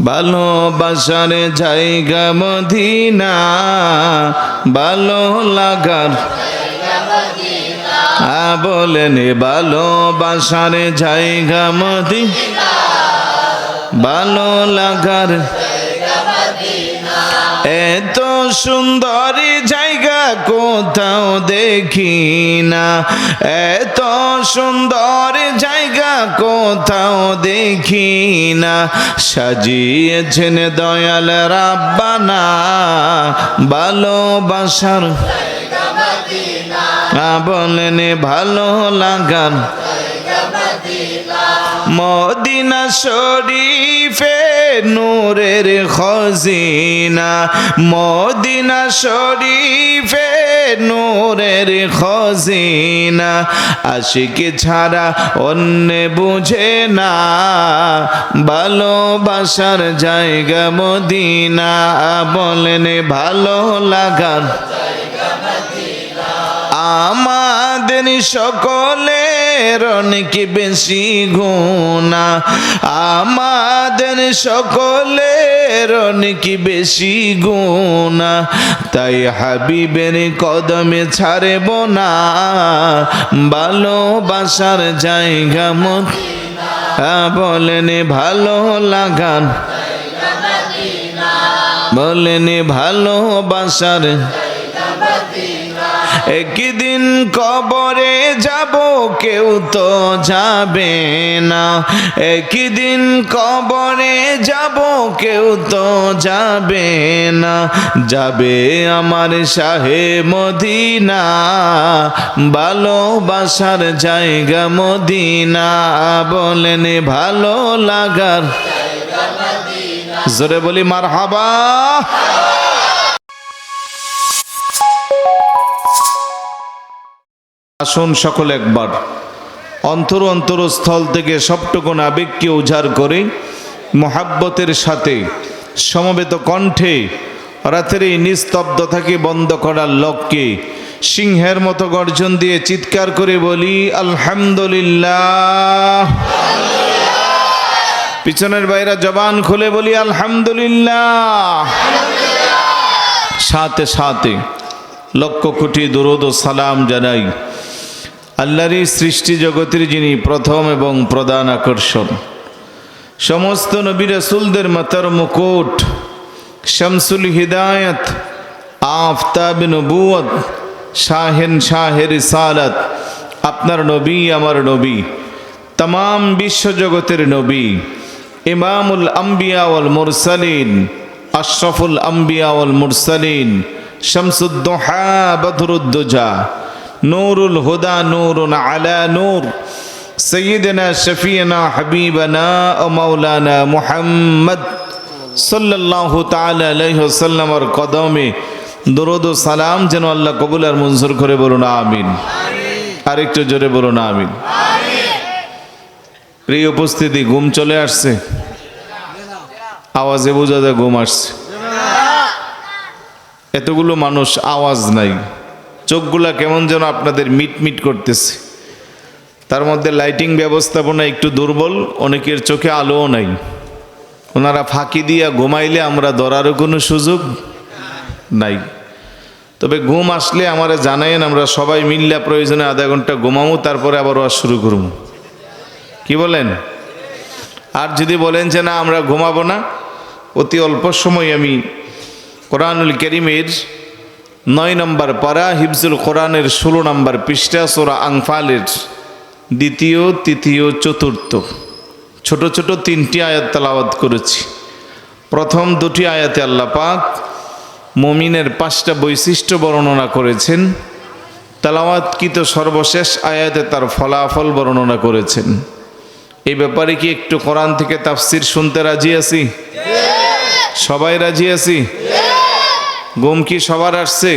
ভালোবাসার জায়গা মদিনা, ভালো লাগার বলেন ভালোবাসার জায়গা মদিনা, ভালো লাগার এত সুন্দর জায়গা কোথাও দেখি না, এত সুন্দর জায়গা কোথাও দেখি না, সাজিয়েছেন দয়াল রাব্বানা ভালোবাসার বলেন ভালো লাগার মদিনা শরীফে নূরের খজিনা, মদিনা শরীফে নূরের খজিনা, আশিক ছাড়া অন্য বুঝে না, ভালোবাসার জায়গা মদিনা বলেন ভালো লাগার আমাদের সকলের অনেক বেশি গুনাহ, আমাদের সকলের অনেক বেশি গুনাহ, তাই হাবিবের কদমে ছাড়ব না, ভালোবাসার জায়গা মদিনা বলেন ভালো লাগার বলেন ভালোবাসার একদিন কবরে যাব কেউ তো যাবে না, একদিন কবরে যাব কেউ তো যাবে না, যাবে আমার শাহে মদিনা, ভালোবাসার জায়গা মদিনা বলেন ভালো লাগার জোরে বলি মারহাবা। আসুন সকল একবার অন্তরস্থল থেকে সবটুকুন আবেগকে উজাড় করে মোহাব্বতের সাথে সমবেত কণ্ঠে রাতের এই নিস্তব্ধতাকে বন্ধ করার লক্ষ্যে সিংহের মতো গর্জন দিয়ে চিৎকার করে বলি আলহামদুলিল্লাহ। পিছনের বাইরা জবান খুলে বলি আলহামদুলিল্লাহ। সাথে সাথে লক্ষ কোটি দরুদ ও সালাম জানাই আল্লাহরই সৃষ্টি জগতের যিনি প্রথম এবং প্রধান আকর্ষণ, সমস্ত নবী রাসূলদের মাথার মুকুট, শামসুল হিদায়াত, আফতাব নবুয়ত, শাহেন শাহে রিসালাত, আপনার নবী আমার নবী, तमाम বিশ্বজগতের নবী, ইমামুল আম্বিয়া ওয়াল মুরসালিন, আশরাফুল আম্বিয়া ওয়াল মুরসালিন, শামসুদ্দোহা বদরুদ্দোজা, নূরুল হুদা নূরুন আলা নূর, সৈয়দনা শফিয়না হাবিবনা ও মৌলানা মুহাম্মদ সাল্লাল্লাহু তাআলা আলাইহি ওয়াসাল্লামের কদমে দরুদ ও সালাম যেন আল্লাহ কবুল আর মঞ্জুর করে বলুন আমিন। আরেকটু জোরে বলুন আমিন। প্রিয় উপস্থিতি, ঘুম চলে আসছে? আওয়াজে বোঝা যায় ঘুম আসছে। এতগুলো মানুষ, আওয়াজ নাই, চোখগুলা কেমন যেন আপনাদের মিটমিট করতেছে। তার মধ্যে লাইটিং ব্যবস্থাপনা একটু দুর্বল, অনেকের চোখে আলোও নাই। ওনারা ফাঁকি দিয়া ঘুমাইলে আমরা ধরারও কোনো সুযোগ নাই। তবে ঘুম আসলে আমারা জানাইন, আমরা সবাই মিল্লা প্রয়োজনে আধা ঘন্টা ঘুমামো, তারপরে আবার ওয়াজ শুরু করব। কি বলেন? আর যদি বলেন যে না আমরা ঘুমাবো না, অতি অল্প সময় আমি কোরআনুল কারীমের 9 নম্বর পারা হিফজুল কোরআনের 16 নম্বর পৃষ্ঠা সূরা আনফালের দ্বিতীয়, তৃতীয়, চতুর্থ ছোট ছোট 3টি আয়াত তেলাওয়াত করেছি। প্রথম 2টি আয়াতে আল্লাহ পাক মুমিনের 5টা বৈশিষ্ট্য বর্ণনা করেছেন। তেলাওয়াতকৃত সর্বশেষ আয়াতে তার ফলাফল বর্ণনা করেছেন। এই ব্যাপারে কি একটু কোরআন থেকে তাফসির শুনতে রাজি আছি? সবাই রাজি আছি? ঘুম কি সবার আসছে?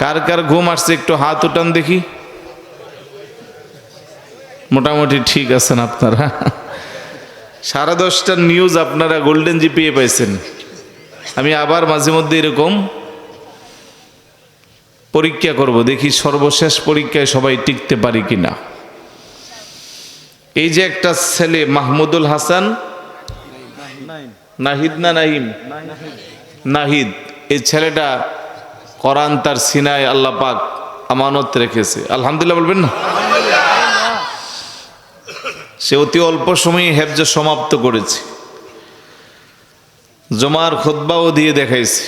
কার কার ঘুম আসছে একটু হাত উঠান দেখি। মোটামুটি ঠিক আছেন আপনারা। 10:30টার নিউজ আপনারা গোল্ডেন জিপিএ পাইছেন। আমি আবার মাঝে মধ্যে এরকম পরীক্ষা করব, দেখি সর্বশেষ পরীক্ষায় সবাই টিকতে পারি কিনা। এই যে একটা ছেলে মাহমুদুল হাসান, নাহিদ না নাহিম? নাহিদ। এই ছেলেটা কোরআন তার সিনায় আল্লাহ পাক আমানত রেখেছে, আলহামদুলিল্লাহ বলবেন না? সে অতি অল্প সময়ে হেফজ সমাপ্ত করেছে, জুমার খুতবাও দিয়ে দেখাইছে,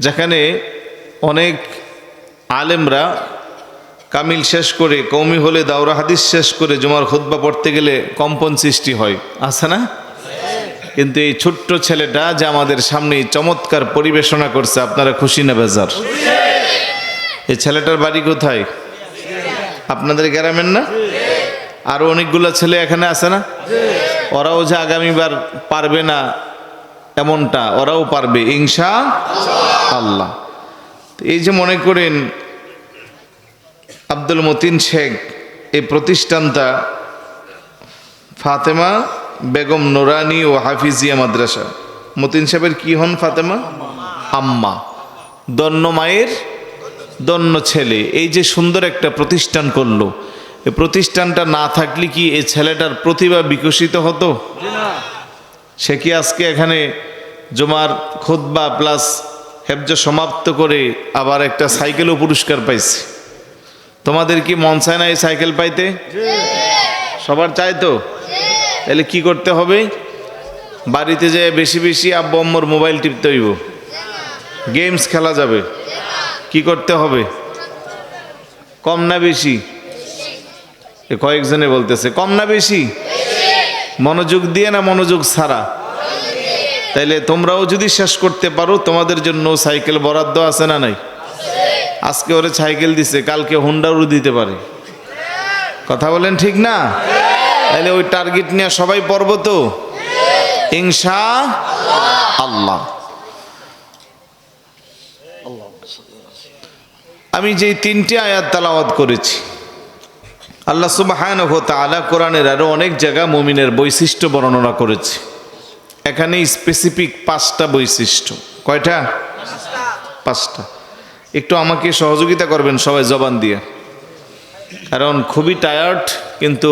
যেখানে অনেক আলেমরা কামিল শেষ করে, কওমি হলে দাওরা হাদিস শেষ করে জুমার খুতবা পড়তে গেলে কম্পন সৃষ্টি হয়, আছে না? কিন্তু এই ছোট্ট ছেলেটা যে আমাদের সামনে চমৎকার পরিবেশনা করছে, আপনারা খুশি না বেজার? এই ছেলেটার বাড়ি কোথায়? আপনাদের গ্রামের না? আরো অনেকগুলো ছেলে এখানে আছে না? ওরাও যে আগামীবার পারবে না এমনটা, ওরাও পারবে ইনশাআল্লাহ। এই যে মনে করেন আব্দুল মতিন শেখ, এই প্রতিষ্ঠানটা ফাতেমা বেগম নুরানি ও হাফিজিয়া মাদ্রাসা। মতিন সাহেবের কি হন? ফাতেমা আম্মা, দন্য মায়ের দন্য ছেলে। এই যে সুন্দর একটা প্রতিষ্ঠান করলো, এই প্রতিষ্ঠানটা না থাকলে কি এই ছেলেটার প্রতিভা বিকশিত হতো? সে কি আজকে এখানে জুমার খুতবা প্লাস হেফজ সমাপ্ত করে আবার একটা সাইকেলও পুরস্কার পাইছে? তোমাদের কি মন চায় না এই সাইকেল পাইতে? সবার চাই তো? তাহলে কি করতে হবে? বাড়িতে যেয়ে বেশি বেশি আব্বু আম্মুর মোবাইল টিপতে হইব, গেমস খেলা যাবে। কি করতে হবে? কম না বেশি? কয়েকজনে বলতেছে কম না বেশি? মনোযোগ দিয়ে না মনোযোগ ছাড়া? তাইলে তোমরাও যদি শেষ করতে পারো, তোমাদের জন্য সাইকেল বরাদ্দ আছে না নাই? আজকে ওরে সাইকেল দিছে, কালকে হুন্ডারও দিতে পারে। কথা বলেন ঠিক না? তাহলে ওই টার্গেট নিয়ে সবাই পড়ব তো ইনশাআল্লাহ। আমি যে তিনটি আয়াত তেলাওয়াত করেছি, আল্লাহ সুবহানাহু ওয়া তাআলা কোরআনের আরো অনেক জায়গা মুমিনের বৈশিষ্ট্য বর্ণনা করেছে। এখানে স্পেসিফিক 5টা বৈশিষ্ট্য। কয়টা? 5টা। একটু আমাকে সহযোগিতা করবেন সবাই জবান দিয়ে, কারণ খুবই টায়ার্ড, কিন্তু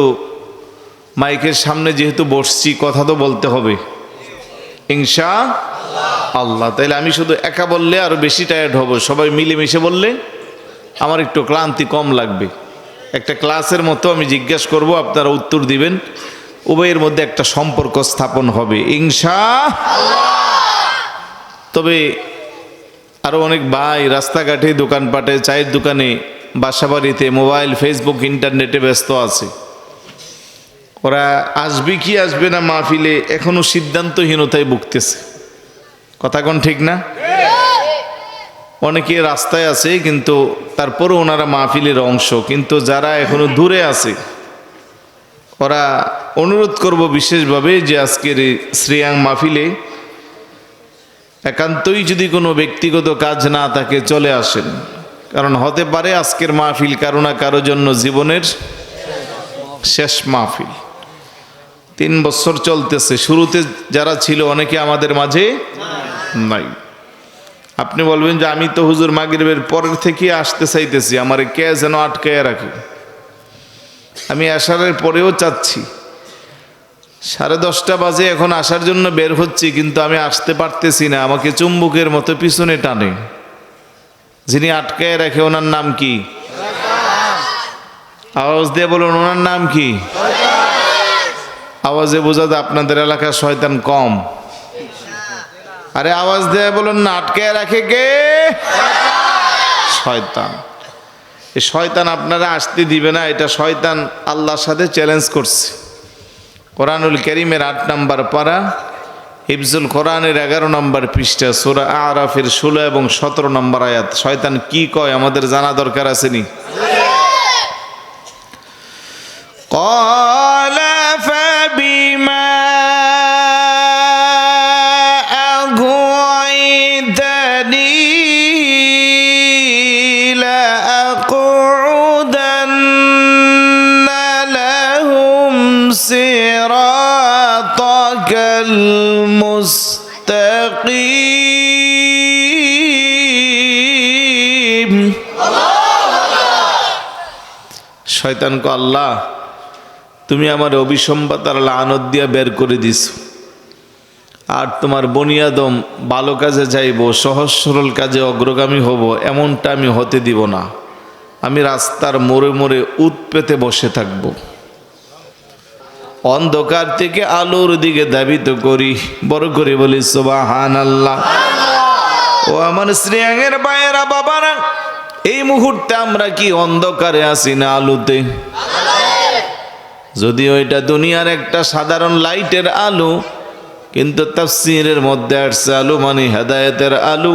মাইকের সামনে যেহেতু বসছি কথা তো বলতে হবে ইনশাআল্লাহ। তাইলে আমি শুধু একা বললে আরো বেশি টায়ার্ড হব, সবাই মিলেমিশে বললে আমার একটু ক্লান্তি কম লাগবে। একটা ক্লাসের মতো আমি জিজ্ঞাসা করব, আপনারা উত্তর দিবেন, উভয়ের মধ্যে একটা সম্পর্ক স্থাপন হবে ইনশাআল্লাহ। তবে আরো অনেক ভাই রাস্তাঘাটে, দোকানপাটে, চায়ের দোকানে, বাসাবাড়িতে, মোবাইল, ফেসবুক, ইন্টারনেটে ব্যস্ত আছে। ওরা আসবে কি আসবে না মাহফিলে এখনো সিদ্ধান্তহীনতায় ভুগতেছে। কথা কোন ঠিক না? অনেকে রাস্তায় আছে, কিন্তু তারপরও ওনারা মাহফিলের অংশ। কিন্তু যারা এখনো দূরে আছে, ওরা অনুরোধ করব বিশেষভাবে যে আজকের এই শ্রেয়াং মাহফিলে একান্তই যদি কোনো ব্যক্তিগত কাজ না থাকে চলে আসেন, কারণ হতে পারে আজকের মাহফিল কারো না কারো জন্য জীবনের শেষ মাহফিল। 3 বছর চলতেছে, শুরুতে যারা ছিল অনেকে আমাদের মাঝে নাই। আপনি বলবেন যে আমি তো হুজুর মাগরিবের পরের থেকে আসতে চাইতেছি, আমারে কে যেন আটকায় রাখে। আমি আসারের পরেও চাচ্ছি, 10:30 বাজে এখন আসার জন্য বের হচ্ছি, কিন্তু আমি আসতে পারতেছি না। আমাকে চুম্বকের মতো পিছনে টানে। যিনি আটকায় রাখে ওনার নাম কি? আওয়াজ দিয়ে বলুন, ওনার নাম কি? আওয়াজে বোঝা যায় আপনাদের এলাকার শয়তান কম। আরে আওয়াজ দিয়ে বলুন না, আটকায় রাখে কে? শয়তান। এই শয়তান আপনারা আসতে দিবে না, এটা শয়তান আল্লাহর সাথে চ্যালেঞ্জ করছে। কোরআনুল কারীমের 8 নম্বর পারা, হিফজুল কোরআনের 11 নম্বর পৃষ্ঠা, সূরা আরাফের 16 এবং 17 নম্বর আয়াত। শয়তান কি কয় আমাদের জানা দরকার আছে নি? ক্বালা ফাবিমা আগুইতানি লাআকুদান্না লাহুম সিরাতাকাল মুস্তাকিম। শয়তান কো, আল্লাহ তুমি আমার অভিসম্পাত আর লানত দিয়া বের করে দিছো, আর তোমার বনিয়াদম ভালো কাজে যাইব, সহজ সরল কাজে অগ্রগামী হব, এমনটা আমি হতে দিব না। আমি রাস্তার মোড়ে মোড়ে উৎ পেতে বসে থাকব, অন্ধকার থেকে আলোর দিকে ধাবিত করি। বড় করে বলি সুবহানাল্লাহ। ও আমার শ্রেয়াঙের ভাইয়েরা, বাবারা, এই মুহূর্তে আমরা কি অন্ধকারে আছি না আলোতে? যদিও এটা দুনিয়ার একটা সাধারণ লাইটের আলো, কিন্তু তাফসীরের মধ্যে আসছে আলো মানে হেদায়েতের আলো,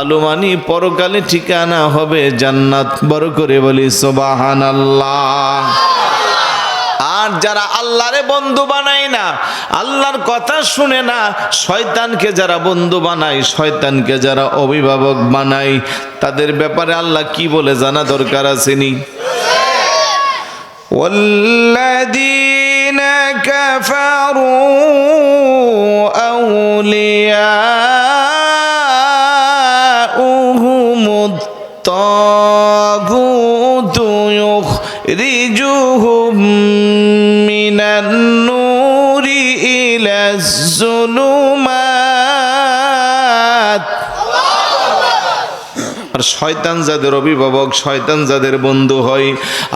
আলো মানে পরকালে ঠিকানা হবে জান্নাত। বড় করে বলি সুবহানাল্লাহ। আর যারা আল্লাহরে বন্ধু বানায় না, আল্লাহর কথা শুনে না, শয়তানকে যারা বন্ধু বানায়, শয়তানকে যারা অভিভাবক বানায়, তাদের ব্যাপারে আল্লাহ কি বলে জানা দরকার আসেনি? ওয়াল্লাযীনা কাফারু আউলিয়াউহুমুত তাগুতু ইখরিজুহুম মিনান নূরি ইলাজ যুলুমাত। আর শয়তান যাদের অভিভাবক, শয়তান যাদের বন্ধু হয়,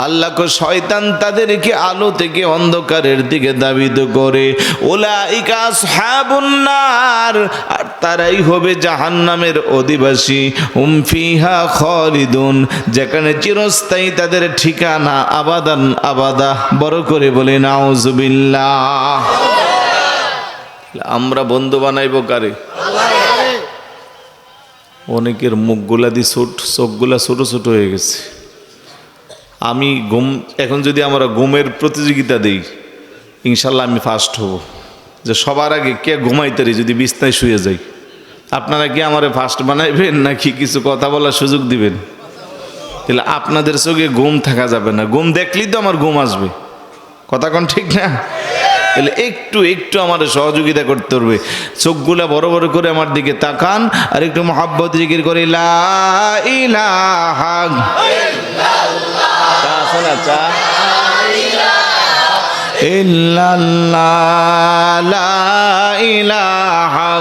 আল্লাহ কো শয়তান তাদেরকে আলো থেকে অন্ধকারের দিকে ধাবিত করে। উলাইকা আসহাবুন নার, আর তারাই হবে জাহান্নামের অধিবাসী। হুম ফিহা খালিদুন, যেখানে চিরস্থায়ী তাদের ঠিকানা, আবাদান আবাদা। বড় করে বলে নাউজুবিল্লাহ। আমরা বন্ধু বানাইব কারে? অনেকের মুখগুলা দিয়ে চোখগুলা ছোট ছোট হয়ে গেছে। আমি এখন যদি আমরা ঘুমের প্রতিযোগিতা দিই, ইনশাল্লাহ আমি ফার্স্ট হব। যে সবার আগে কে ঘুমাইতারি যদি বিছনায় শুয়ে যাই, আপনারা কি আমারে ফার্স্ট বানাইবেন নাকি কিছু কথা বলার সুযোগ দিবেন? তাহলে আপনাদের চোখে ঘুম থাকা যাবে না, ঘুম দেখলেই তো আমার ঘুম আসবে। কথা কোন ঠিক না? তাহলে একটু একটু আমাদের সহযোগিতা করতে হবে। চোখগুলা বড় বড় করে আমার দিকে তাকান, আর একটু মহব্বত জিকির করে লা ইলাহা ইল্লাল্লাহ, লা ইলাহা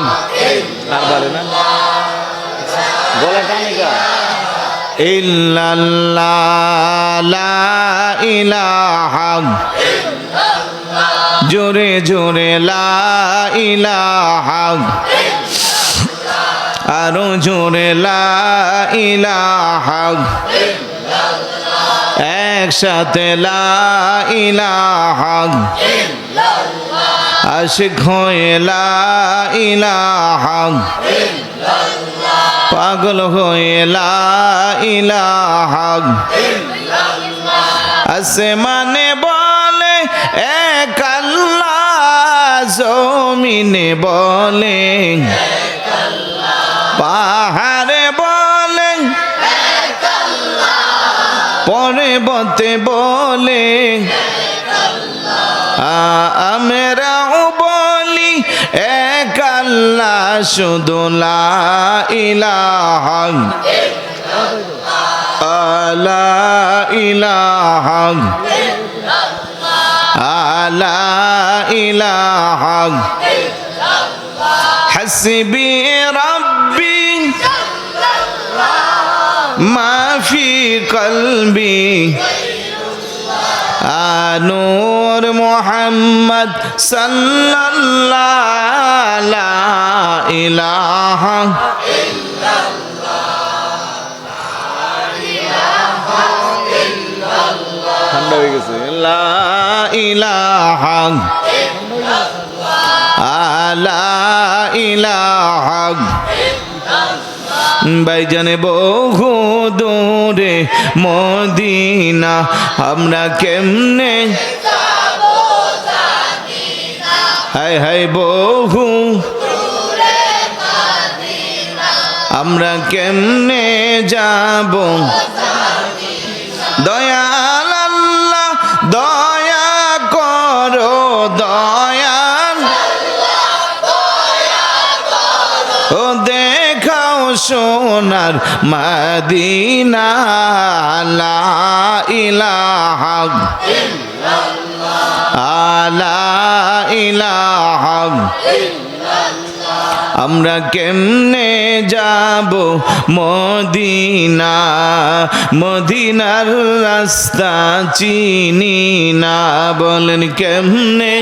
ইল্লাল্লাহ, লা ইলাহা, জোরে জোরে লা ইলাহা, আরো জোরে লা ইলাহা, একসাথে লা ইলাহা, আশিক হয়ে লা ইলাহা, পাগল হয়ে লা ইলাহা, আসমানে বলে এক আল্লাহ, জমিনে বলে পাহাড়ে বলে, পর্বতে বলে, আমরাও বলি এক আল্লাহ, শুধু লা ইলাহা, লা ইলাহা, লা ইলাহা, হাসবি রাব্বি মা ফি কলবি, নূর মুহাম্মদ সাল্লাল্লাহু লা ইলাহা ঠান্ডা হয়ে গেছে, লা ইলাহা, লা ইলাহা। ভাইজানে বহু দূরে মদিনা, আমরা কেমনে হায় হায় বহু, আমরা কেমনে যাব? দয়াল আল্লাহ দয়া করো, দয়াল ও দেখাও সোনার মদিনা, লা ইলাহা ইল্লাল্লাহ, লা ইলাহা ইল্লাল্লাহ। আমরা কেমনে যাব মদিনা, মদিনার রাস্তা চিনি না, বলেন কেমনে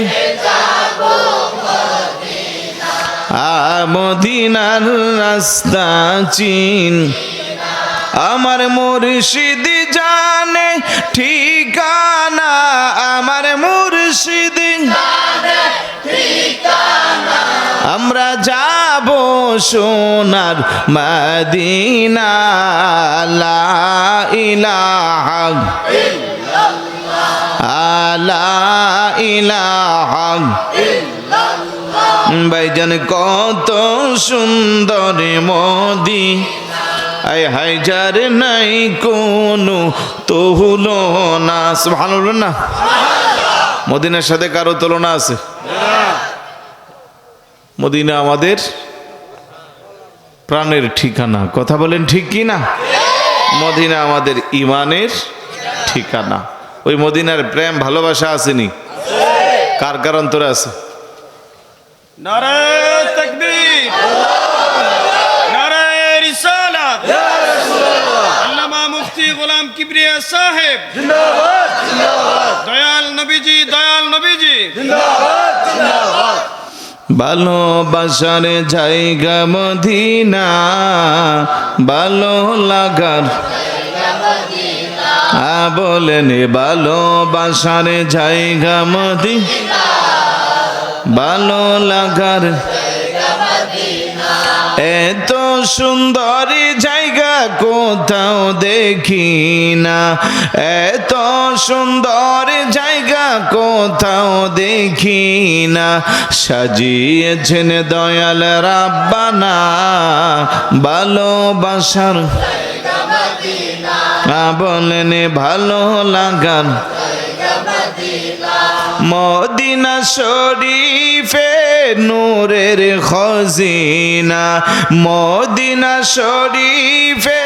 মদিনার রাস্তা চিন। আমার মুর্শিদ জানে ঠিকানা, আমার মুর্শিদ আমরা যাব সোনার মদিনা। লা ইলাহা লা ইলাহা ভাইজান কত সুন্দর মদিনা, আয় হাজার নাই কোনো তুলনা। সুবহানাল্লাহ না, মদিনার সাথে কারো তুলনা আছে? মদিনা আমাদের প্রাণের ঠিকানা, কথা বলেন ঠিক কি না? মদিনা আমাদের ইমানের ঠিকানা। ওই মদিনার প্রেম ভালোবাসা আসেনি? কার কার অন্তরে আছে? নারায়ে তাকবীর, নারায়ে রিসালাত, আল্লামা মুফতি গোলাম কিবরিয়া সাহেব জিন্দাবাদ, জিন্দাবাদ। দয়াল নবীজি, দয়াল নবীজি জিন্দাবাদ, জিন্দাবাদ। ভালোবাসার জায়গা মদিনা, ভালো লাগার বলেন ভালোবাসার জায়গা মদিনা, ভালো লাগার এত সুন্দর জায়গা কোথাও দেখি না, এত সুন্দর জায়গা কোথাও দেখি না, সাজিয়েছেন দয়াল রাব্বানা ভালোবাসার বলেন ভালো লাগার। মদিনা শরীফে নূরের খজিনা, মদিনা শরীফে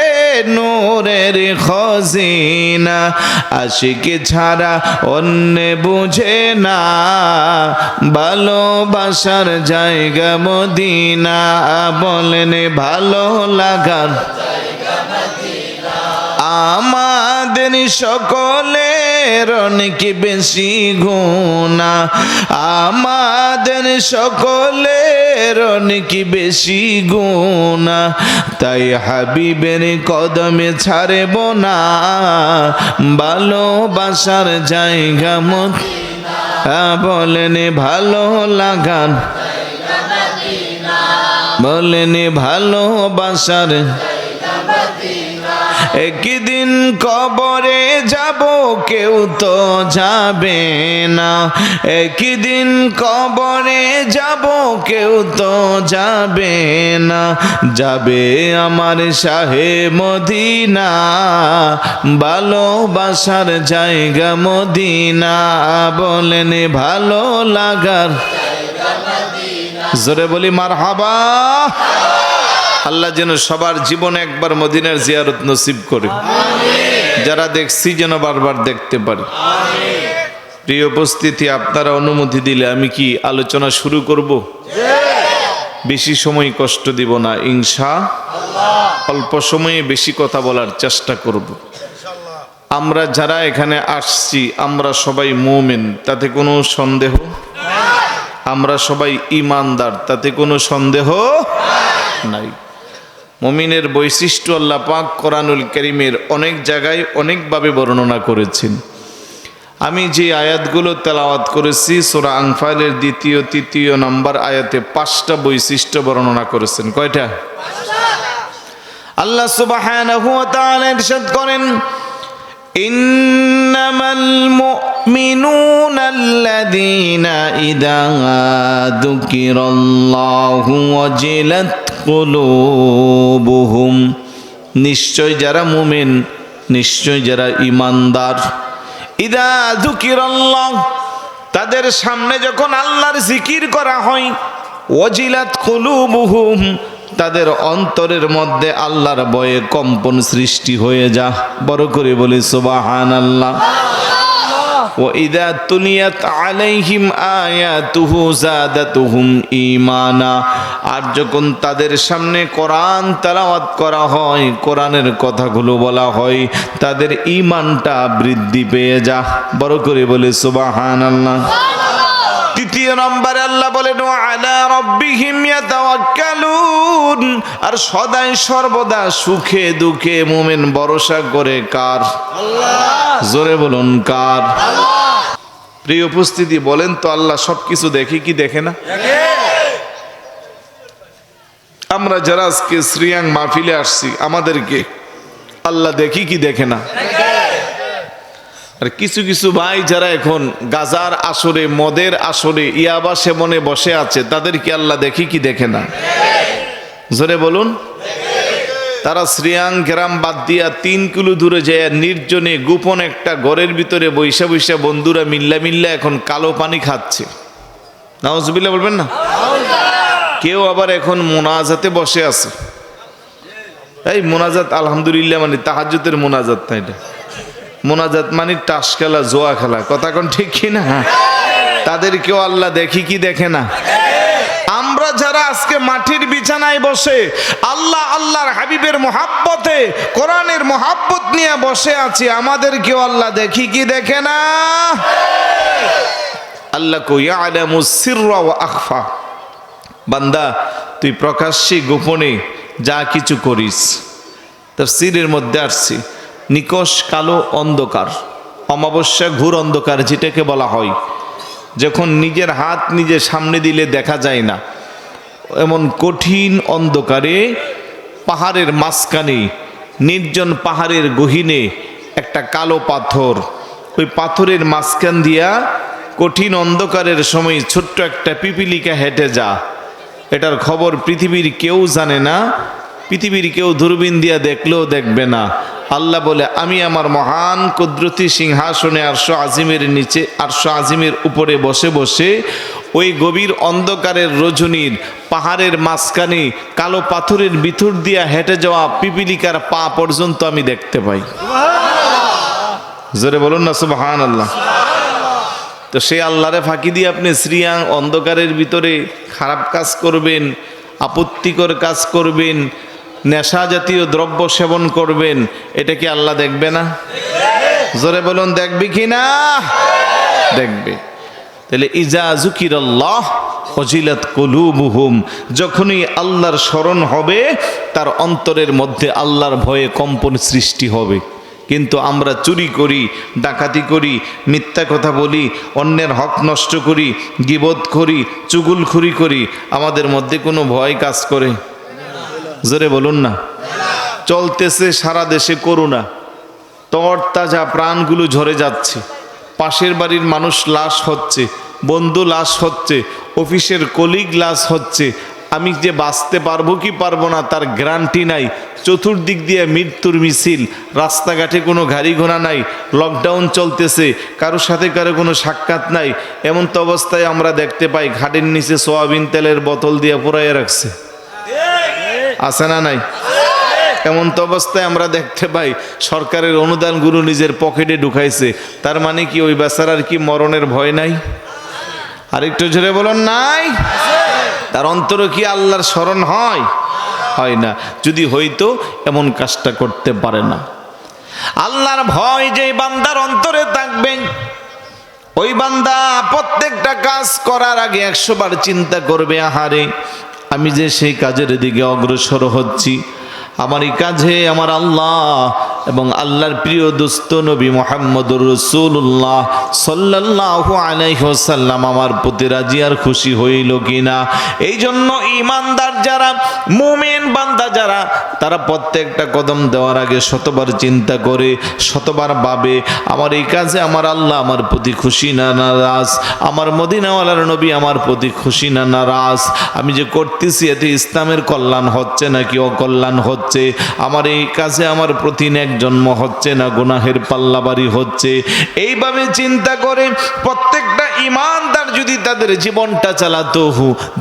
নূরের খজিনা, আশিক ছাড়া অন্য বুঝে না, ভালোবাসার জায়গা মদিনা বলেন ভালো লাগার। আমাদের সকলের অনেক বেশি গুনাহ, আমাদের সকলের অনেক বেশি গুনাহ, তাই হাবিবের কদমে ছাড়ব না, ভালোবাসার জায়গা মদিনা বলেন ভালো লাগার, বলেন ভালোবাসার। একদিন কবরে যাব কেউ তো যাবে না, একদিন কবরে যাব কেউ তো যাবে না, যাবে আমার শাহে মদিনা, ভালোবাসার জায়গা মদিনা বলেন ভালো লাগার। জোরে বলি মারহাবা। আল্লাহ যেন সবার জীবনে একবার মদিনার জিয়ারত নসিব করে, যারা দেখছি যেন বারবার দেখতে পারি। প্রিয় উপস্থিতি, আপনারা অনুমতি দিলে আমি কি আলোচনা শুরু করব? বেশি সময় কষ্ট দিব না ইনশাআল্লাহ, অল্প সময়ে বেশি কথা বলার চেষ্টা করব। আমরা যারা এখানে আসছি আমরা সবাই মুমিন, তাতে কোনো সন্দেহ? আমরা সবাই ঈমানদার, তাতে কোনো সন্দেহ নাই। মুমিনের বৈশিষ্ট্য আল্লাহ পাক কোরআনুল কারীমের অনেক জায়গায় অনেকভাবে বর্ণনা করেছেন। আমি যে আয়াতগুলো তেলাওয়াত করেছি সূরা আনফালের 2য় 3য় নম্বর আয়াতে 5টা বৈশিষ্ট্য বর্ণনা করেছেন। কয়টা? আল্লাহ সুবহানাহু ওয়া তাআলা ইরশাদ করেন, ইন্নামাল মুমিনুনা আল্লাযীনা ইযা যুকিরাল্লাহু ওয়াজিলাত কুলুবুহুম, নিশ্চয় যারা মুমিন, নিশ্চয় যারা ঈমানদার, ইযা যুকিরাল্লাহ, তাদের সামনে যখন আল্লাহর জিকির করা হয়, ওয়াজিলাত কুলুবুহুম, তাদের অন্তরের মধ্যে আল্লাহর ভয়ে কম্পন সৃষ্টি হয়ে যা। বড় করে বলি সুবহানাল্লাহ। وإذا تليت عليهم آياته زادتهم ঈমানা। আর যখন তাদের সামনে কোরআন তেলাওয়াত করা হয়, কোরআনের কথাগুলো বলা হয়, তাদের ঈমানটা বৃদ্ধি পেয়ে যায়। বড় করে বলে সুবহানাল্লাহ। তৃতীয় নম্বরে আল্লাহ বলেন আলা রাব্বিহিম ইয়াতাওয়াক্কালুন। আর সদাই সর্বদা সুখে দুঃখে মুমিন ভরসা করে কার? আল্লাহ। জোরে বলুন কার? আল্লাহ। প্রিয় উপস্থিতি, বলেন তো আল্লাহ সবকিছু দেখে কি দেখে না? আমরা যারা আজকে শ্রিয়াং মাহফিলে আসছি, আমাদেরকে আল্লাহ দেখি কি দেখে না? আর কিছু কিছু ভাই যারা এখন গাজার আসরে, মদের আসরে, ইয়াবা সেবনে বসে আছে, তাদেরকে আল্লাহ দেখি কি দেখে না? জোরে বলুন। তারা শ্রিয়াং গ্রাম বাদ দিয়া 3 কিলো দূরে যায় নির্জনে গোপন একটা ঘরের ভিতরে বৈশা বৈশা বন্ধুরা মিল্লা এখন কালো পানি খাচ্ছে। নাউজুবিল্লাহ বলবেন না? কেউ আবার এখন মোনাজাতে বসে আছে। এই মোনাজাত আলহামদুলিল্লাহ মানে তাহাজ্জুদের মোনাজাত, তাই না? মোনাজাত মানে তাস খেলা, জোয়া খেলা, কথা কোন ঠিক কি না? তাদেরকেও আল্লাহ দেখি কি দেখে না? আমরা যারা আজকে মাটির বিছানায় বসে আল্লাহ আল্লাহর হাবিবের মহাব্বতে, কোরআনের মহাব্বত নিয়ে বসে আছি, আমাদেরকেও আল্লাহ দেখি কি দেখে না? আল্লাহ কো ইয়ালামুস সিররা ওয়া আখফা। বান্দা, তুই প্রকাশ্যে গোপনে যা কিছু করিস, তাফসীরের মধ্যে আসছে নিকশ কালো অন্ধকার, অমাবস্যা ঘোর অন্ধকার যেটাকে বলা হয়, যখন নিজের হাত নিজে সামনে দিলে দেখা যায় না, এমন কঠিন অন্ধকারে পাহাড়ের মাঝখানে, নির্জন পাহাড়ের গহীনে একটা কালো পাথর, ওই পাথরের মাঝখান দিয়া কঠিন অন্ধকারের সময় ছোট্ট একটা পিপিলিকা হেঁটে যা। এটার খবর পৃথিবীর কেউ জানে না, পৃথিবীর কেউ দূরবীন দিয়া দেখলেও দেখবে না। আল্লাহ বলে, আমি আমার মহান কুদরতি সিংহাসনে আরশ আজিমের নিচে, আরশ আজিমের উপরে বসে বসে ওই গভীর অন্ধকারের রজনীর পাহাড়ের মাঝখানে কালো পাথরের ভিতর দিয়া হেঁটে যাওয়া পিপিলিকার পা পর্যন্ত আমি দেখতে পাই। জোরে বলুন না সুবহানাল্লাহ। তো সেই আল্লাহরে ফাঁকি দিয়ে আপনি শ্রিয়াং অন্ধকারের ভিতরে খারাপ কাজ করবেন, আপত্তিকর কাজ করবেন, নেশা জাতীয় দ্রব্য সেবন করবেন, এটা কি আল্লাহ দেখবে না? জোরে বলুন দেখবে কি না? দেখবে। তাহলে ইজা যুকিরাল্লাহ ওয়াজিলাত কুলুবুহুম, যখনই আল্লাহর স্মরণ হবে তার অন্তরের মধ্যে আল্লাহর ভয়ে কম্পন সৃষ্টি হবে। কিন্তু আমরা চুরি করি, ডাকাতি করি, মিথ্যা কথা বলি, অন্যের হক নষ্ট করি, গীবত করি, চুগলখুরি করি, আমাদের মধ্যে কোনো ভয় কাজ করে? জোরে বলুন না। চলতেছে সারা দেশে করোনা, তরতাজা প্রাণগুলো ঝরে যাচ্ছে, পাশের বাড়ির মানুষ লাশ হচ্ছে, বন্ধু লাশ হচ্ছে, অফিসের কলিগ লাশ হচ্ছে। আমি যে বাঁচতে পারবো কি পারবো না তার গ্যারান্টি নাই। চতুর্দিক দিয়ে মৃত্যুর মিছিল, রাস্তাঘাটে কোনো গাড়ি ঘোড়া নাই, লকডাউন চলতেছে, কারোর সাথে কারো কোনো সাক্ষাৎ নাই। এমন তো অবস্থায় আমরা দেখতে পাই ঘাটের নিচে সোয়াবিন তেলের বোতল দিয়ে পুরাইয়া রাখছে, আছে না নাই? এমন তো অবস্থায় আমরা দেখতে পাই সরকারের অনুদানগুলো নিজের পকেটে ঢুকাইছে। তার মানে কি ওই বেচারার কি মরণের ভয় নাই? আরেকটু জোরে বলুন নাই? তার অন্তরে কি আল্লাহর স্মরণ হয়? হয় না। যদি হইতো এমন কাজটা করতে পারে না। আল্লাহর ভয় যে বান্দার অন্তরে থাকবে, ওই বান্দা প্রত্যেকটা কাজ করার আগে 100 বার চিন্তা করবে, আহারে আমি যে সেই কাজের দিকে অগ্রসর হচ্ছি, আমার এই কাজে আমার আল্লাহ এবং আল্লাহর প্রিয় দোস্ত নবী মুহাম্মদুর রাসূলুল্লাহ সাল্লাল্লাহু আলাইহি ওয়াসাল্লাম আমার প্রতি রাজি আর খুশি হইল কিনা। এই জন্য ঈমানদার যারা, মুমিন বান্দা যারা, তারা প্রত্যেকটা কদম দেওয়ার আগে শতবার চিন্তা করে, শতবার ভাবে, আমার এই কাজে আমার আল্লাহ আমার প্রতি খুশি না নারাজ, আমার মদিনাওয়ালার নবী আমার প্রতি খুশি না নারাজ, আমি যে করতেছি এতে ইসলামের কল্যাণ হচ্ছে নাকি অকল্যাণ হচ্ছে, আমার এই কাজে আমার প্রতি নেক জন্ম হচ্ছে না গুনাহের পাল্লাবাড়ি হচ্ছে। এইভাবে চিন্তা করে প্রত্যেকটা ঈমানদার যদি তাদের জীবনটা চালাতো,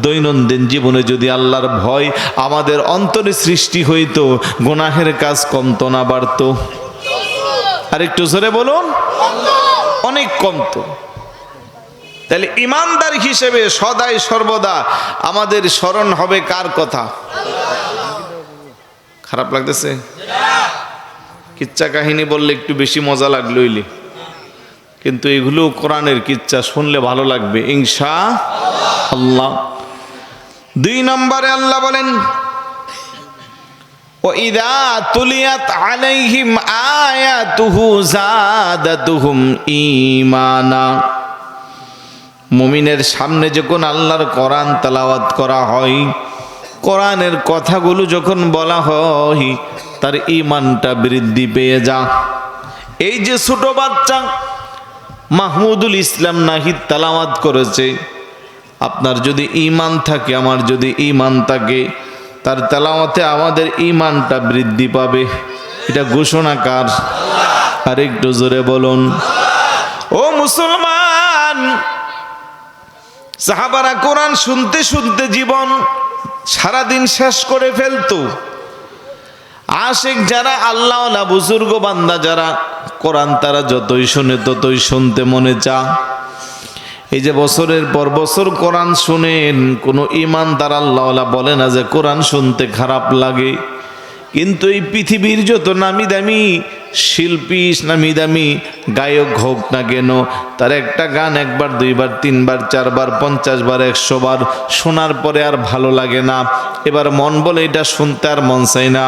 দৈনন্দিন জীবনে যদি আল্লাহর ভয় আমাদের অন্তরে সৃষ্টি হইতো, গুনাহের কাজ কমতো না বাড়তো? আরেকটু জোরে বলুন। অনেক কম তো। তাহলে ইমানদার হিসেবে সদাই সর্বদা আমাদের স্মরণ হবে কার কথা? খারাপ লাগতেছে? কিচ্ছা কাহিনী বললে একটু বেশি মজা লাগলো ইলি, কিন্তু এগুলো কোরআনের কিচ্ছা, শুনলে ভালো লাগবে ইনশাআল্লাহ। 2 নম্বরে আল্লাহ বলেন وَإِذَا تُلِيَتْ عَلَيْهِمْ آيَاتُهُ زَادَتْهُمْ ঈমানা। মুমিনের সামনে যখন আল্লাহর কোরআন তেলাওয়াত করা হয়, কোরআনের কথাগুলো যখন বলা হয়, তার ঈমানটা বৃদ্ধি পেয়ে যায়। এই যে ছোট বাচ্চা মাহমুদুল ইসলাম নাহিদ তেলাওয়াত করেছে, আপনার যদি ঈমান থাকে, আমার যদি ঈমান থাকে, তার তেলাওয়াতে আমাদের ঈমানটা বৃদ্ধি পাবে। এটা ঘোষণা কার? আর একটু জোরে বলুন। ও মুসলমান, সাহাবারা কোরআন শুনতে শুনতে জীবন সারাদিন শেষ করে ফেলতো। আশিক যারা, আল্লাহওয়ালা বুজুর্গ বান্দা যারা, কোরআন তারা যতই শুনে ততই শুনতে মনে চায়। এই যে বছরের পর বছর কোরআন শুনেন, কোনো ইমানদার আল্লাহওয়ালা বলে না যে কোরআন শুনতে খারাপ লাগে। কিন্তু এই পৃথিবীর যত নামি দামি শিল্পী, নামি দামি গায়ক হোক না কেন, তার একটা গান 1 বার 2 বার 3 বার 4 বার 50 বার 100 বার শোনার পরে আর ভালো লাগে না। এবার মন বলে এটা শুনতে আর মন চাই না,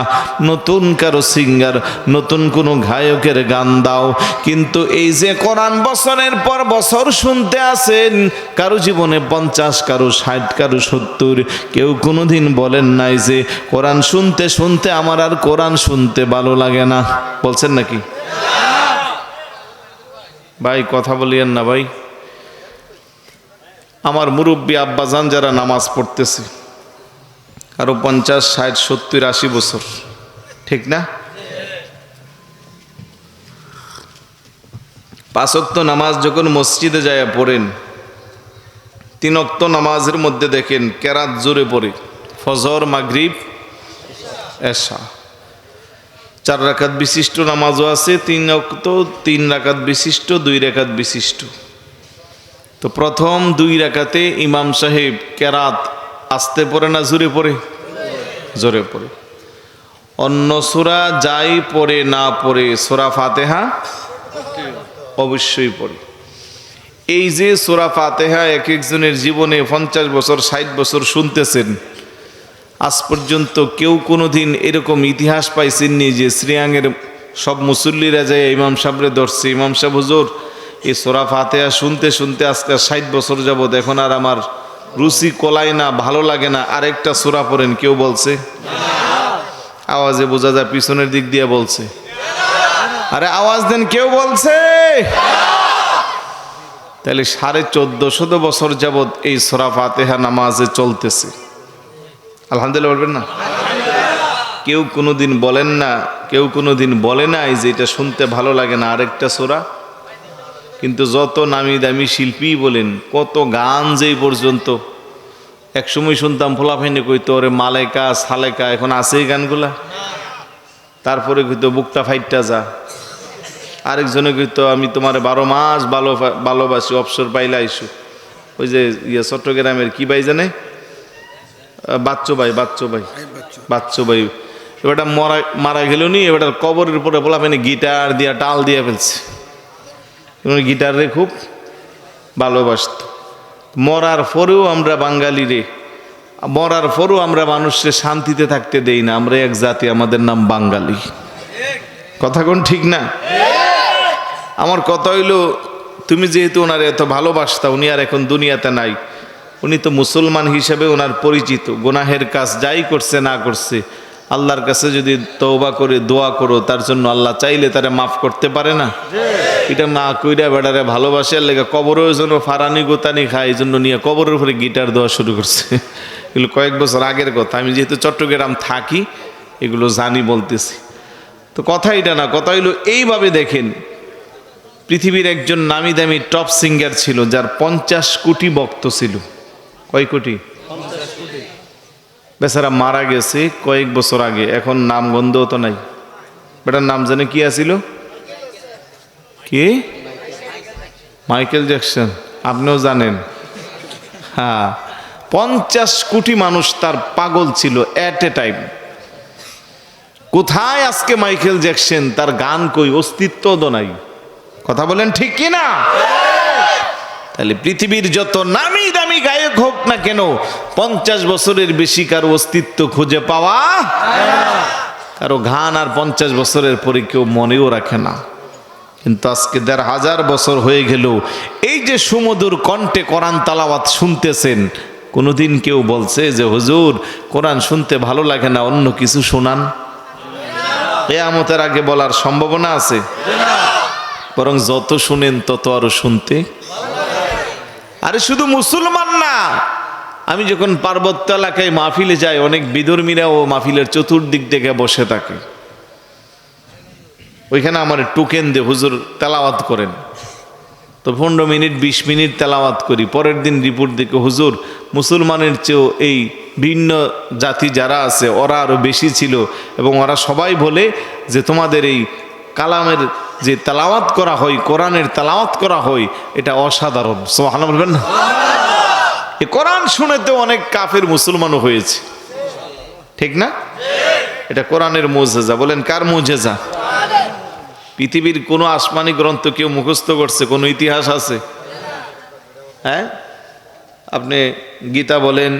নতুন কারো সিঙ্গার, নতুন কোনো গায়কের গান দাও। কিন্তু এই যে কোরআন বছরের পর বছর শুনতে আছেন, কারো জীবনে 50, কারো 60, কারো 70, কেউ কোনোদিন বলেন নাই যে কোরআন শুনতে শুনতে আমার আর কোরআন শুনতে ভালো লাগে না। বলছেন নাকি ভাই? কথা বলিয়েন না ভাই। আমার মুরব্বী আব্বাজান যারা নামাজ পড়তেছে, আরো 50, 60, 70, 80 বছর, ঠিক না? 5 ওয়াক্ত নামাজ যখন মসজিদে যায় পড়েন, 3 ওয়াক্ত নামাজের মধ্যে দেখেন কেরাত জোরে পড়ে, ফজর, মাগরিব, এশা। 4 রাকাত বিশিষ্ট নামাজও আছে, 3 ওয়াক্ত, 3 রাকাত বিশিষ্ট, 2 রাকাত বিশিষ্ট। তো প্রথম 2 রাকাতে ইমাম সাহেব কেরাত আস্তে পড়ে না জোরে পড়ে? জোরে পড়ে। অন্য সূরা যাই পড়ে না পড়ে, সূরা ফাতিহা অবশ্যই পড়ে। এই যে সূরা ফাতিহা এক একজনের জীবনে 50 বছর 60 বছর শুনতেছেন, আজ পর্যন্ত কেউ কোনোদিন এরকম ইতিহাস পাইছেননি যে শ্রীয়াংয়ের সব মুসল্লিরা যায় ইমাম সাহেবরে ধরছে, ইমাম সাহেব হুজুর এই সূরা ফাতিহা শুনতে শুনতে আজকে 60 বছর যাবত এখন আর আমার রুচি কোলায় না, ভালো লাগে না, আরেকটা সূরা পড়েন, কেউ বলছে? আওয়াজে বোঝা যায় পিছনের দিক দিয়ে বলছে। আরে আওয়াজ দেন, কেউ বলছে? তাহলে 1450 বছর যাবত এই সূরা ফাতিহা নামাজে চলতেছে। আলহামদুলিল্লাহ বলবেন না? কেউ কোনোদিন বলেন না, কেউ কোনোদিন বলে নাই যে এটা শুনতে ভালো লাগে না আরেকটা সূরা। কিন্তু যত নামি দামি শিল্পী বলেন, কত গান যেই পর্যন্ত একসময় শুনতাম ফোলাফাইনে কইতো ওরে মালেকা সালেকা, এখন আছে এই গানগুলা? তারপরে কইতো বুকটা ফাইটটা যা, আরেকজনে কইতো আমি তোমার 12 মাস ভালোবাসি, অবসর পাইলে আইসু। ওই যে চট্টগ্রামের কি ভাই জানে, বাচ্চু ভাই এবারটা মারা গেল নি, এবারটার কবরের উপরে ফোলাফাইনে গিটার দিয়া টাল দিয়া ফেলছে। গিটারে খুব ভালোবাসত। মরার পরেও আমরা বাঙালি রে, মরার পরেও আমরা মানুষকে শান্তিতে থাকতে দেই না। আমরা এক জাতি, আমাদের নাম বাঙালি। কথা কোন ঠিক না? আমার কথা হইল, তুমি যেহেতু ওনার এত ভালোবাসতা, উনি আর এখন দুনিয়াতে নাই, উনি তো মুসলমান হিসেবে ওনার পরিচিত। গুনাহের কাজ যাই করছে না করছে, আল্লাহর কাছে যদি তওবা করে দোয়া করো, তার জন্য আল্লাহ চাইলে তারা মাফ করতে পারে না? এটা না কইরা বেড়ারে ভালোবাসার লেগে কবরেও যেন ফারানি গোতানি খায়, এই জন্য নিয়ে কবরের উপরে গিটার দেওয়া শুরু করছে। এগুলো কয়েক বছর আগের কথা, আমি যেহেতু চট্টগ্রাম থাকি এগুলো জানি বলতেছি। তো কথা এটা না, কথা হইলো এইভাবে দেখেন, পৃথিবীর একজন নামি দামি টপ সিঙ্গার ছিল যার 50 কোটি ভক্ত ছিল। কয় কোটি? বেচারা মারা গেছে কয়েক বছর আগে, এখন নাম গন্ধও তো নাই। বেটার নাম জানে কি আছিল? কি মাইকেল জ্যাকসন আপনিও জানেন। হ্যাঁ, 50 কোটি মানুষ তার পাগল ছিল এট এ টাইম। কোথায় আজকে মাইকেল জ্যাকসন? তার গান কই, অস্তিত্ব তো নাই। কথা বলেন ঠিক কি না? তাহলে পৃথিবীর যত নামি দামি গায়ক হোক না কেন, 50 বছরের বেশি কারো অস্তিত্ব খুঁজে পাওয়া, কারো গান আর 50 বছরের পরে কেউ মনেও রাখে না। কিন্তু আজকে 1500 বছর হয়ে গেল এই যে সুমধুর কণ্ঠে কোরআন তালাওয়াত শুনতেছেন, কোনোদিন কেউ বলছে যে হুজুর কোরআন শুনতে ভালো লাগে না, অন্য কিছু শোনান? কিয়ামতের আগে বলার সম্ভাবনা আছে? বরং যত শুনেন তত আরো শুনতে। আরে শুধু মুসলমান না, আমি যখন পার্বত্য এলাকায় মাহফিলে যাই, অনেক বিধর্মীরাও মাহফিলের চতুর্দিক থেকে বসে থাকে। ওইখানে আমার টোকেন দে, হুজুর তেলাওয়াত করেন। তো 15 মিনিট 20 মিনিট তেলাওয়াত করি। পরের দিন রিপোর্ট দেখে হুজুর মুসলমানের চেয়েও এই ভিন্ন জাতি যারা আছে ওরা আরো বেশি ছিল, এবং ওরা সবাই বলে যে তোমাদের এই কালামের যে তেলাওয়াত করা হয়, কোরআনের তেলাওয়াত করা হয়, এটা অসাধারণ। সুবহানাল্লাহ বলবেন না? এই কোরআন শুনেতে অনেক কাফের মুসলমানও হয়েছে, ঠিক না? এটা কোরআনের মুজিজা। বলেন কার মুজিজা? পৃথিবীর কোন আসমানি গ্রন্থ কেউ মুখস্থ করছে? কোন ইতিহাস আছে? হ্যাঁ, আপনি গীতা বলেন,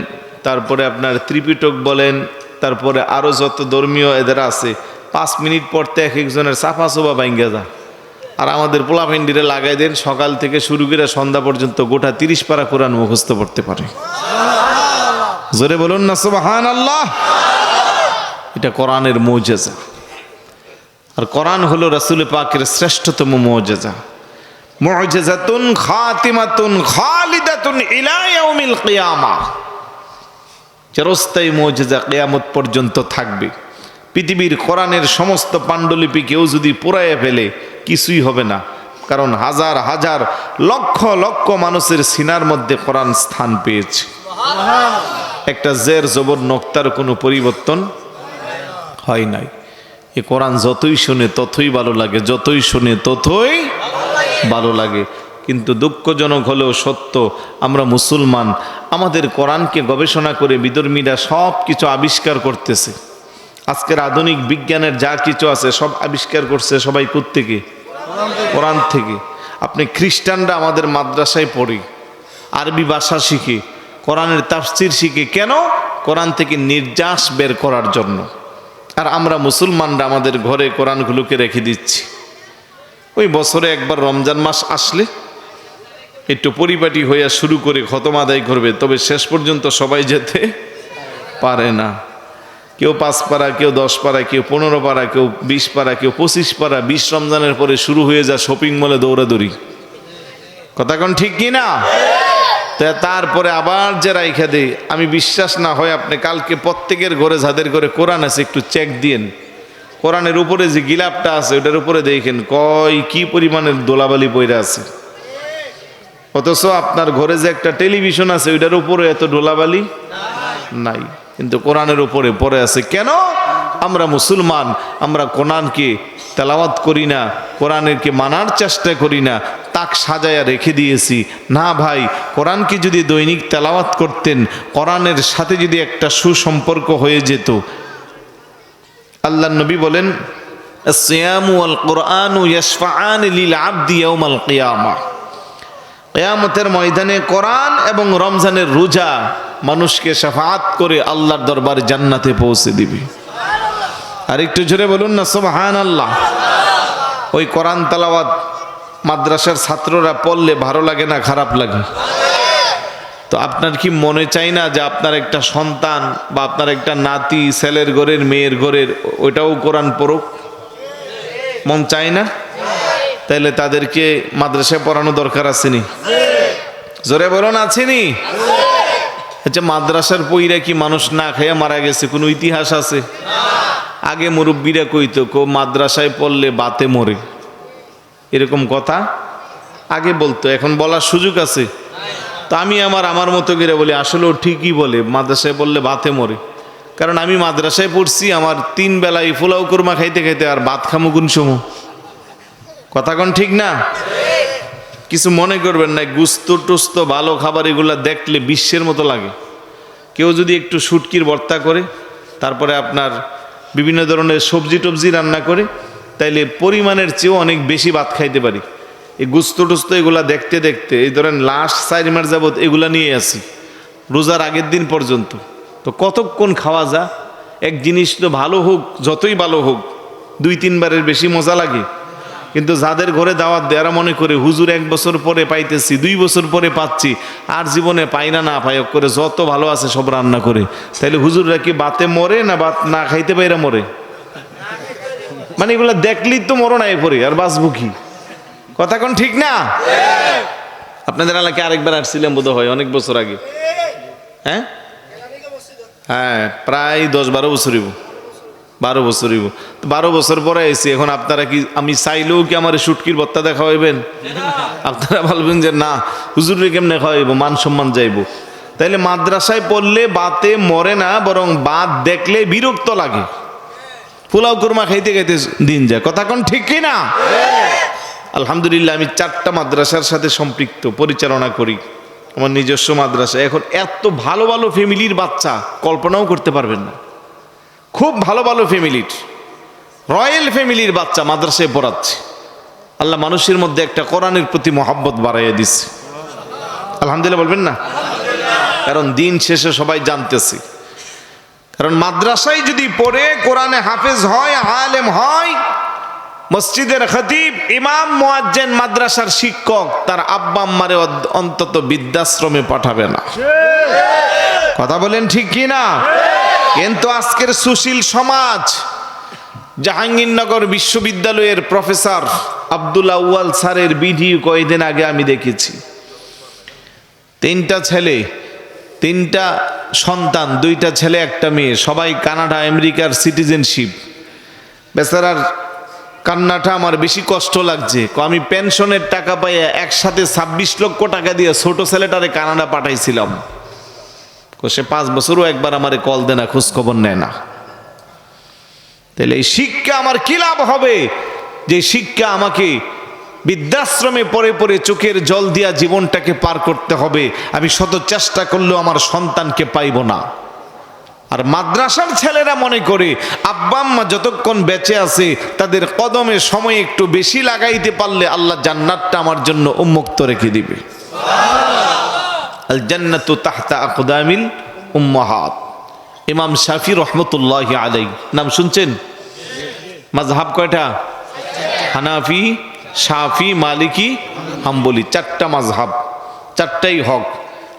তারপরে আপনার ত্রিপিটক বলেন, তারপরে আরো যত ধর্মীয় এদের আছে, 5 মিনিট পড়তে এক একজনের চাপা চোপা ভাঙ্গা যা। আর আমাদের পোলাপিন্ডিরে লাগাই দেন, সকাল থেকে শুরু করে সন্ধ্যা পর্যন্ত গোটা 30 পারা কোরআন মুখস্থ পড়তে পারে। জোরে বলুন না সুবহানাল্লাহ। এটা কোরআনের মুজিজা। আর কোরআন হলো রাসূল পাকের শ্রেষ্ঠতম মুজিজা। মুজিজাতুন খাতিমাতুন খালিদাতুন ইলা ইয়াউমিল কিয়ামা। চিরস্থায়ী মুজিজা, কিয়ামত পর্যন্ত থাকবে। পৃথিবীর কোরআনের সমস্ত পাণ্ডুলিপি কেউ যদি পুরাইয়া ফেলে কিছুই হবে না, কারণ হাজার হাজার লক্ষ লক্ষ মানুষের সিনার মধ্যে কোরআন স্থান পেয়েছে। একটা জের জবর নক্তার কোনো পরিবর্তন হয় নাই। এ কোরআন যতই শুনে ততই ভালো লাগে, যতই শুনে ততই ভালো লাগে। কিন্তু দুঃখজনক হলেও সত্য, আমরা মুসলমান, আমাদের কোরআনকে গবেষণা করে বিধর্মীরা সব কিছু আবিষ্কার করতেছে। আজকের আধুনিক বিজ্ঞানের যা কিছু আছে সব আবিষ্কার করছে সবাই কোত্থেকে? কোরআন থেকে। আপনি খ্রিস্টানরা আমাদের মাদ্রাসায় পড়ে, আরবি ভাষা শিখে, কোরআনের তাফসির শিখে, কেন? কোরআন থেকে নির্যাস বের করার জন্য। আর আমরা মুসলমানরা আমাদের ঘরে কোরআনগুলোকে রেখে দিচ্ছি। ওই বছরে একবার রমজান মাস আসলে একটু পরিপাটি হইয়া শুরু করে খতম আদায় করবে, তবে শেষ পর্যন্ত সবাই যেতে পারে না। কেউ 5 পারা, কেউ 10 পারা, কেউ 15 পারা, কেউ 20 পারা, কেউ 25 পারা। 20 রমজানের পরে শুরু হয়ে যায় শপিং মলে দৌড়াদৌড়ি। কথা কোন ঠিক কি না? তারপরে আবার যে রাইখা দেয়। আমি বিশ্বাস না হয় আপনি কালকে প্রত্যেকের ঘরে যাদের ঘরে কোরআন আছে একটু চেক দিয়েন, কোরআনের উপরে যে গিলাপটা আছে ওটার উপরে দেখেন কি পরিমাণের দোলাবালি পইরা আছে। অথচ আপনার ঘরে যে একটা টেলিভিশন আছে ওইটার উপরে এত দোলাবালি নাই, কিন্তু কোরআনের উপরে পড়ে আছে। কেন? আমরা মুসলমান, আমরা কোরআনকে তেলাওয়াত করি না, কোরআনকে মানার চেষ্টা করি না, তাক সাজায়া রেখে দিয়েছি। না ভাই, কোরআনকে যদি দৈনিক তেলাওয়াত করতেন, কোরআনের সাথে যদি একটা সুসম্পর্ক হয়ে যেত। আল্লাহর নবী বলেন, as-siyamu wal-Qur'anu yashfa'ani lil-'abdi yawmal qiyamah। কিয়ামতের ময়দানে কোরআন এবং রমজানের রোজা মানুষকে শাফাআত করে আল্লাহর দরবারে জান্নাতে পৌঁছে দিবে। আর একটু জোরে বলুন না সুবহানাল্লাহ। ওই কোরআন তেলাওয়াত মাদ্রাসার ছাত্ররা পড়লে ভালো লাগে না খারাপ লাগে? তো আপনার কি মনে চাই না যে আপনার একটা সন্তান বা আপনার একটা নাতি, ছেলের ঘরের মেয়ের ঘরের ওইটাও কোরআন পড়ুক? মন চাই না? তাহলে তাদেরকে মাদ্রাসায় পড়ানো দরকার আসেনি? জোরে বলুন আছেনি? আচ্ছা, মাদ্রাসার পইরা কি মানুষ না খাইয়া মারা গেছে? কোনো ইতিহাস আছে? আগে মুরব্বীরা কইতো মাদ্রাসায় পড়লে বাতে মরে, এরকম কথা আগে বলতো, এখন বলার সুযোগ আছে? তো আমি আমার মতো করে বলি, আসলেও ঠিকই বলে, মাদ্রাসায় পড়লে বাতে মরে। কারণ আমি মাদ্রাসায় পড়ছি, আমার 3 বেলায় পোলাও কোরমা খাইতে খাইতে আর ভাত খামু কোন সময়? কথা কোন ঠিক না? কিছু মনে করবেন না, গুস্ত টুস্ত ভালো খাবার এগুলা দেখলে বিশ্বের মতো লাগে। কেউ যদি একটু শুটকির ভর্তা করে, তারপরে আপনার বিভিন্ন ধরনের সবজি টবজি রান্না করে, তাইলে পরিমাণের চেয়েও অনেক বেশি ভাত খাইতে পারি। এই গুস্ত টুস্ত এগুলা দেখতে দেখতে এই ধরেন লাস্ট 4 মাস যাবত এগুলা নিয়ে আসি রোজার আগের দিন পর্যন্ত। তো কতক্ষণ খাওয়া যায়? এক জিনিস তো ভালো হোক, যতই ভালো হোক, 2-3 বারের বেশি মজা লাগে। কিন্তু যাদের ঘরে দাওয়াত দেয় এরা মনে করে হুজুর 1 বছর পরে পাইতেছি, 2 বছর পরে পাচ্ছি, আর জীবনে পাই না, না পাই করে যত ভালো আছে সব রান্না করে। তাইলে হুজুররা কি বাতে মরে না বাত না খাইতে পাইরা মরে? মানে এগুলা দেখলেই তো মরণ আয় পড়ে, আর বাঁচবো কি? কথা কোন ঠিক না? আপনাদের এলাকায় আরেকবার আসছিলাম বোধ হয় অনেক বছর আগে। হ্যাঁ হ্যাঁ, প্রায় 10-12 বছর হইব, 12 বছর হইব। তো 12 বছর পরে আইছি। এখন আপনারা কি, আমি চাইলেও কি আমার শুটকির ভর্তা দেখা হইবেন? আপনারা বলবেন যে না, হুজুরে কেমনে খাওয়াইব, মান সম্মান যাইব। তাইলে মাদ্রাসায় পড়লে বাতে মরে না, বরং বাত দেখলে বিরক্ত লাগে। পোলাও কুরমা খাইতে খাইতে দিন যায়। কথা কোন ঠিক কি না? আলহামদুলিল্লাহ, আমি 4টা মাদ্রাসার সাথে সম্পৃক্ত, পরিচালনা করি আমার নিজস্ব মাদ্রাসা। এখন এত ভালো ভালো ফ্যামিলির বাচ্চা কল্পনাও করতে পারবেন না। খুব ভালো ভালো ফ্যামিলির, রয়্যাল ফ্যামিলির বাচ্চা মাদ্রাসায় পড়াচ্ছে। আল্লাহ মানুষের মধ্যে একটা কোরআনের প্রতি মহব্বত বাড়াইয়া দিচ্ছে। আলহামদুলিল্লাহ বলবেন না? কারণ দিন শেষে সবাই জানতেছে, কারণ মাদ্রাসায় যদি পড়ে কোরআনে হাফেজ হয়, আলেম হয়, মসজিদের খতিব, ইমাম, মুয়াজ্জিন, মাদ্রাসার শিক্ষক, তার আব্বা আম্মারে অন্তত বৃদ্ধাশ্রমে পাঠাবে না। কথা বলেন ঠিক কি না? কিন্তু আজকের সুশীল সমাজ, জাহাঙ্গীরনগর বিশ্ববিদ্যালয়ের প্রফেসর আব্দুল আউয়াল স্যারের ভিডিও কয়েকদিন আগে আমি দেখেছি। 3টা ছেলে, 3টা সন্তান, 2টা ছেলে 1টা মেয়ে, সবাই কানাডা আমেরিকার সিটিজেনশিপ। বেচারার কান্নাটা আমার বেশি কষ্ট লাগছে। আমি পেনশনের টাকা পাই একসাথে 26 লক্ষ টাকা দিয়ে ছোট ছেলেটারে কানাডা পাঠাইছিলাম। সে 5 বছরও একবার আমারে কল দেয় না, খোঁজ খবর নেয় না। তাহলে এই শিক্ষা আমার কি লাভ হবে? যে শিক্ষা আমাকে বৃদ্ধাশ্রমে পড়ে পড়ে চোখের জল দিয়া জীবনটাকে পার করতে হবে। আমি শত চেষ্টা করলেও আমার সন্তানকে পাইব না। আর মাদ্রাসার ছেলেরা মনে করে আব্বা আম্মা যতক্ষণ বেঁচে আছে তাদের কদমে সময় একটু বেশি লাগাইতে পারলে আল্লাহ জান্নাতটা আমার জন্য উন্মুক্ত রেখে দিবে। আল জান্নাতু তাহতা আকদামিল উম্মাহাত। ইমাম শাফি রহমতুল্লাহি আলাইহি, নাম শুনছেন? মাযহাব কয়টা? হানাফি, শাফি, মালিকি, হাম্বলি। 4টা মাযহাব, 4টাই হক।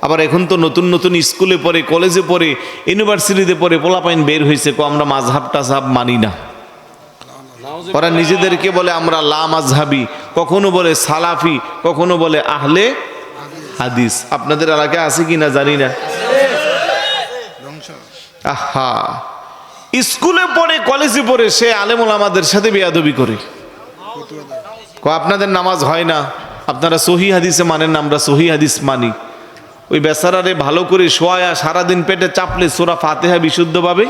আবার এখন তো নতুন নতুন স্কুলে পড়ে, কলেজে পড়ে, ইউনিভার্সিটিতে পড়ে পোলাপাইন বের হয়েছে, আমরা মাযহাব টাযহাব মানি না। ওরা নিজেদেরকে বলে আমরা লা মাযহাবি, কখনো বলে সালাফি, কখনো বলে আহলে হাদিস। আপনাদের এলাকায় আছে কিনা জানি না। আহা, স্কুলে পড়ে, কলেজে পড়ে সে আলেম ওলামাদের সাথে বেয়াদবি করে। আপনাদের নামাজ হয় না, আপনারা সহি হাদিসে মানেন না, আমরা সহি হাদিস মানি। ওই বেচারারে ভালো করে শোয়া সারাদিন পেটে চাপলে সূরা ফাতিহা বিশুদ্ধভাবে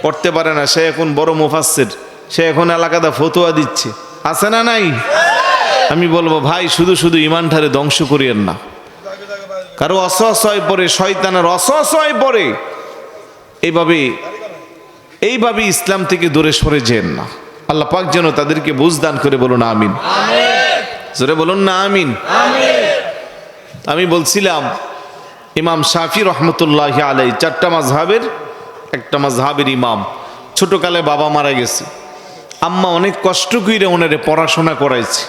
পড়তে পারে না। সে এখন বড় মুফাসসির, সে এখন এলাকাতে ফতোয়া দিচ্ছে, আছে না নাই? আমি বলবো ভাই, শুধু শুধু ইমানটারে ধ্বংস করিয়েন না। কারো অসহায় পড়ে, শয়তানের অসহায় পড়ে, এইভাবে ইসলাম থেকে দূরে সরে যেন না। আল্লাহ পাক যেন তাদেরকে বুঝ দান করে। বলুন আমিন। জোরে বলুন না আমিন। আমি বলছিলাম ইমাম শাফি রহমতুল্লাহি আলাইহি 4টা মাযহাবের একটা মাযহাবের ইমাম। ছোটকালে বাবা মারা গেছে, আম্মা অনেক কষ্ট করে ওনারে পড়াশোনা করাইছে।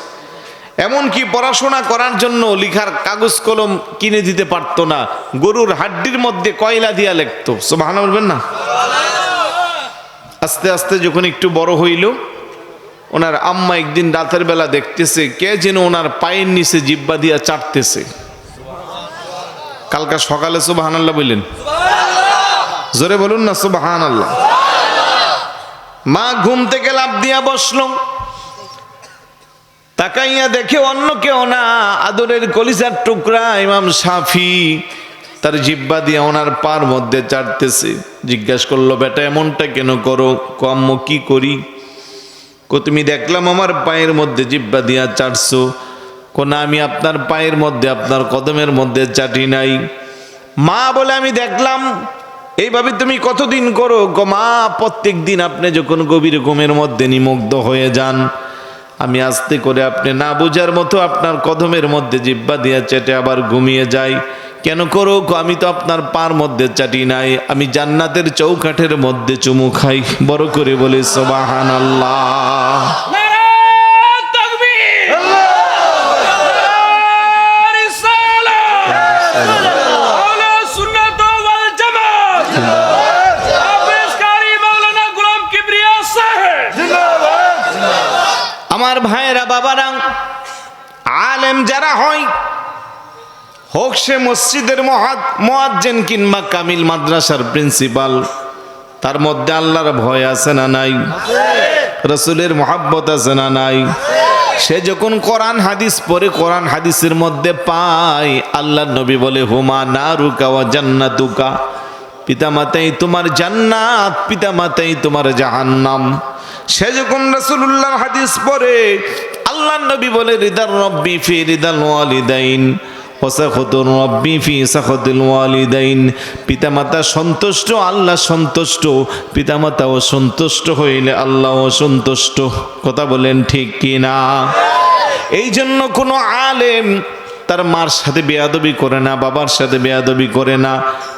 এমনকি পড়াশোনা করার জন্য লিখার কাগজ কলম কিনে দিতে পারতো না, গরুর হাড্ডির মধ্যে কয়লা দিয়া লিখতো। সুবহানাল্লাহ বলবেন না? আস্তে আস্তে যখন একটু বড় হইল, ওনার আম্মা একদিন রাতের বেলা দেখতেছে কে যেন ওনার পায়ের নিচে জিহ্বা দিয়া চাটতেছে। কালকা সকালে সুবহানাল্লাহ বললেন, জোরে বলুন না সুবহানাল্লাহ। মা ঘুম থেকে লাফ দিয়া বসলো, তাকাইয়া দেখে অন্য কেউ না, আদরের কলিজার টুকরা ইমাম শাফি তার জিহ্বা দিয়ে ওনার পার মধ্যে চাটতেছে। জিজ্ঞাসা করলো, বেটা এমনটা কেন করো? আম্মু কি করি? তুমি দেখলাম আমার পায়ের মধ্যে জিহ্বা দিয়া চাটছো। কোন আমি আপনার পায়ের মধ্যে আপনার কদমের মধ্যে চাটি নাই। মা বলে আমি দেখলাম এইভাবে তুমি কতদিন করো গো মা? প্রত্যেক দিন আপনি যখন গভীর ঘুমের মধ্যে নিমগ্ন হয়ে যান, আমি আস্তে করে আপনি না বুঝার মতো আপনার কদমের মধ্যে জিহ্বা দিয়ে চেটে আবার ঘুমিয়ে যাই। কেন করো? আমি তো আপনার পার মধ্যে চাটি নাই, আমি জান্নাতের চৌকাঠের মধ্যে চুমু খাই। বড় করে বলে সুবহানাল্লাহ। নারায়ে তাকবীর, নারায়ে রিসালাত, আহলে সুন্নাত ওয়াল জামাত, হাফেজ কারি মাওলানা গোলাম কিবরিয়া সাহেব। আমার ভাইয়েরা, বাবারা, আলেম যারা হয়, হোক সে মসজিদের মুয়াজ্জিন কিংবা কামিল মাদ্রাসার প্রিন্সিপাল, তার মধ্যে আল্লাহর ভয় আছে না নাই? রাসূলের মহব্বত আছে না নাই? সে যখন কোরআন হাদিস পড়ে, কোরআন হাদিসের মধ্যে পায় আল্লাহর নবী বলে হুমা নারুকা ওয়া জান্নাতুকা, পিতামাতাই তোমার জান্নাত, পিতামাতাই তোমার জাহান্নাম। সে যখন রাসূলুল্লাহর হাদিস পড়ে, আল্লাহর নবী বলে রিদার রব্বি ফি রিদাল ওয়ালিদাইন ওয়া সাখাতুর রব্বি ফি সাখাতিল ওয়ালিদাইন। পিতামাতা সন্তুষ্ট, আল্লাহ সন্তুষ্ট, পিতামাতা অসন্তুষ্ট হইলে আল্লাহ অসন্তুষ্ট। কথা বলেন ঠিক কি না? এই জন্য কোনো আলেম তার মার সাথে বেয়াদবি করে না, বাবার সাথে বেয়াদবি করে না।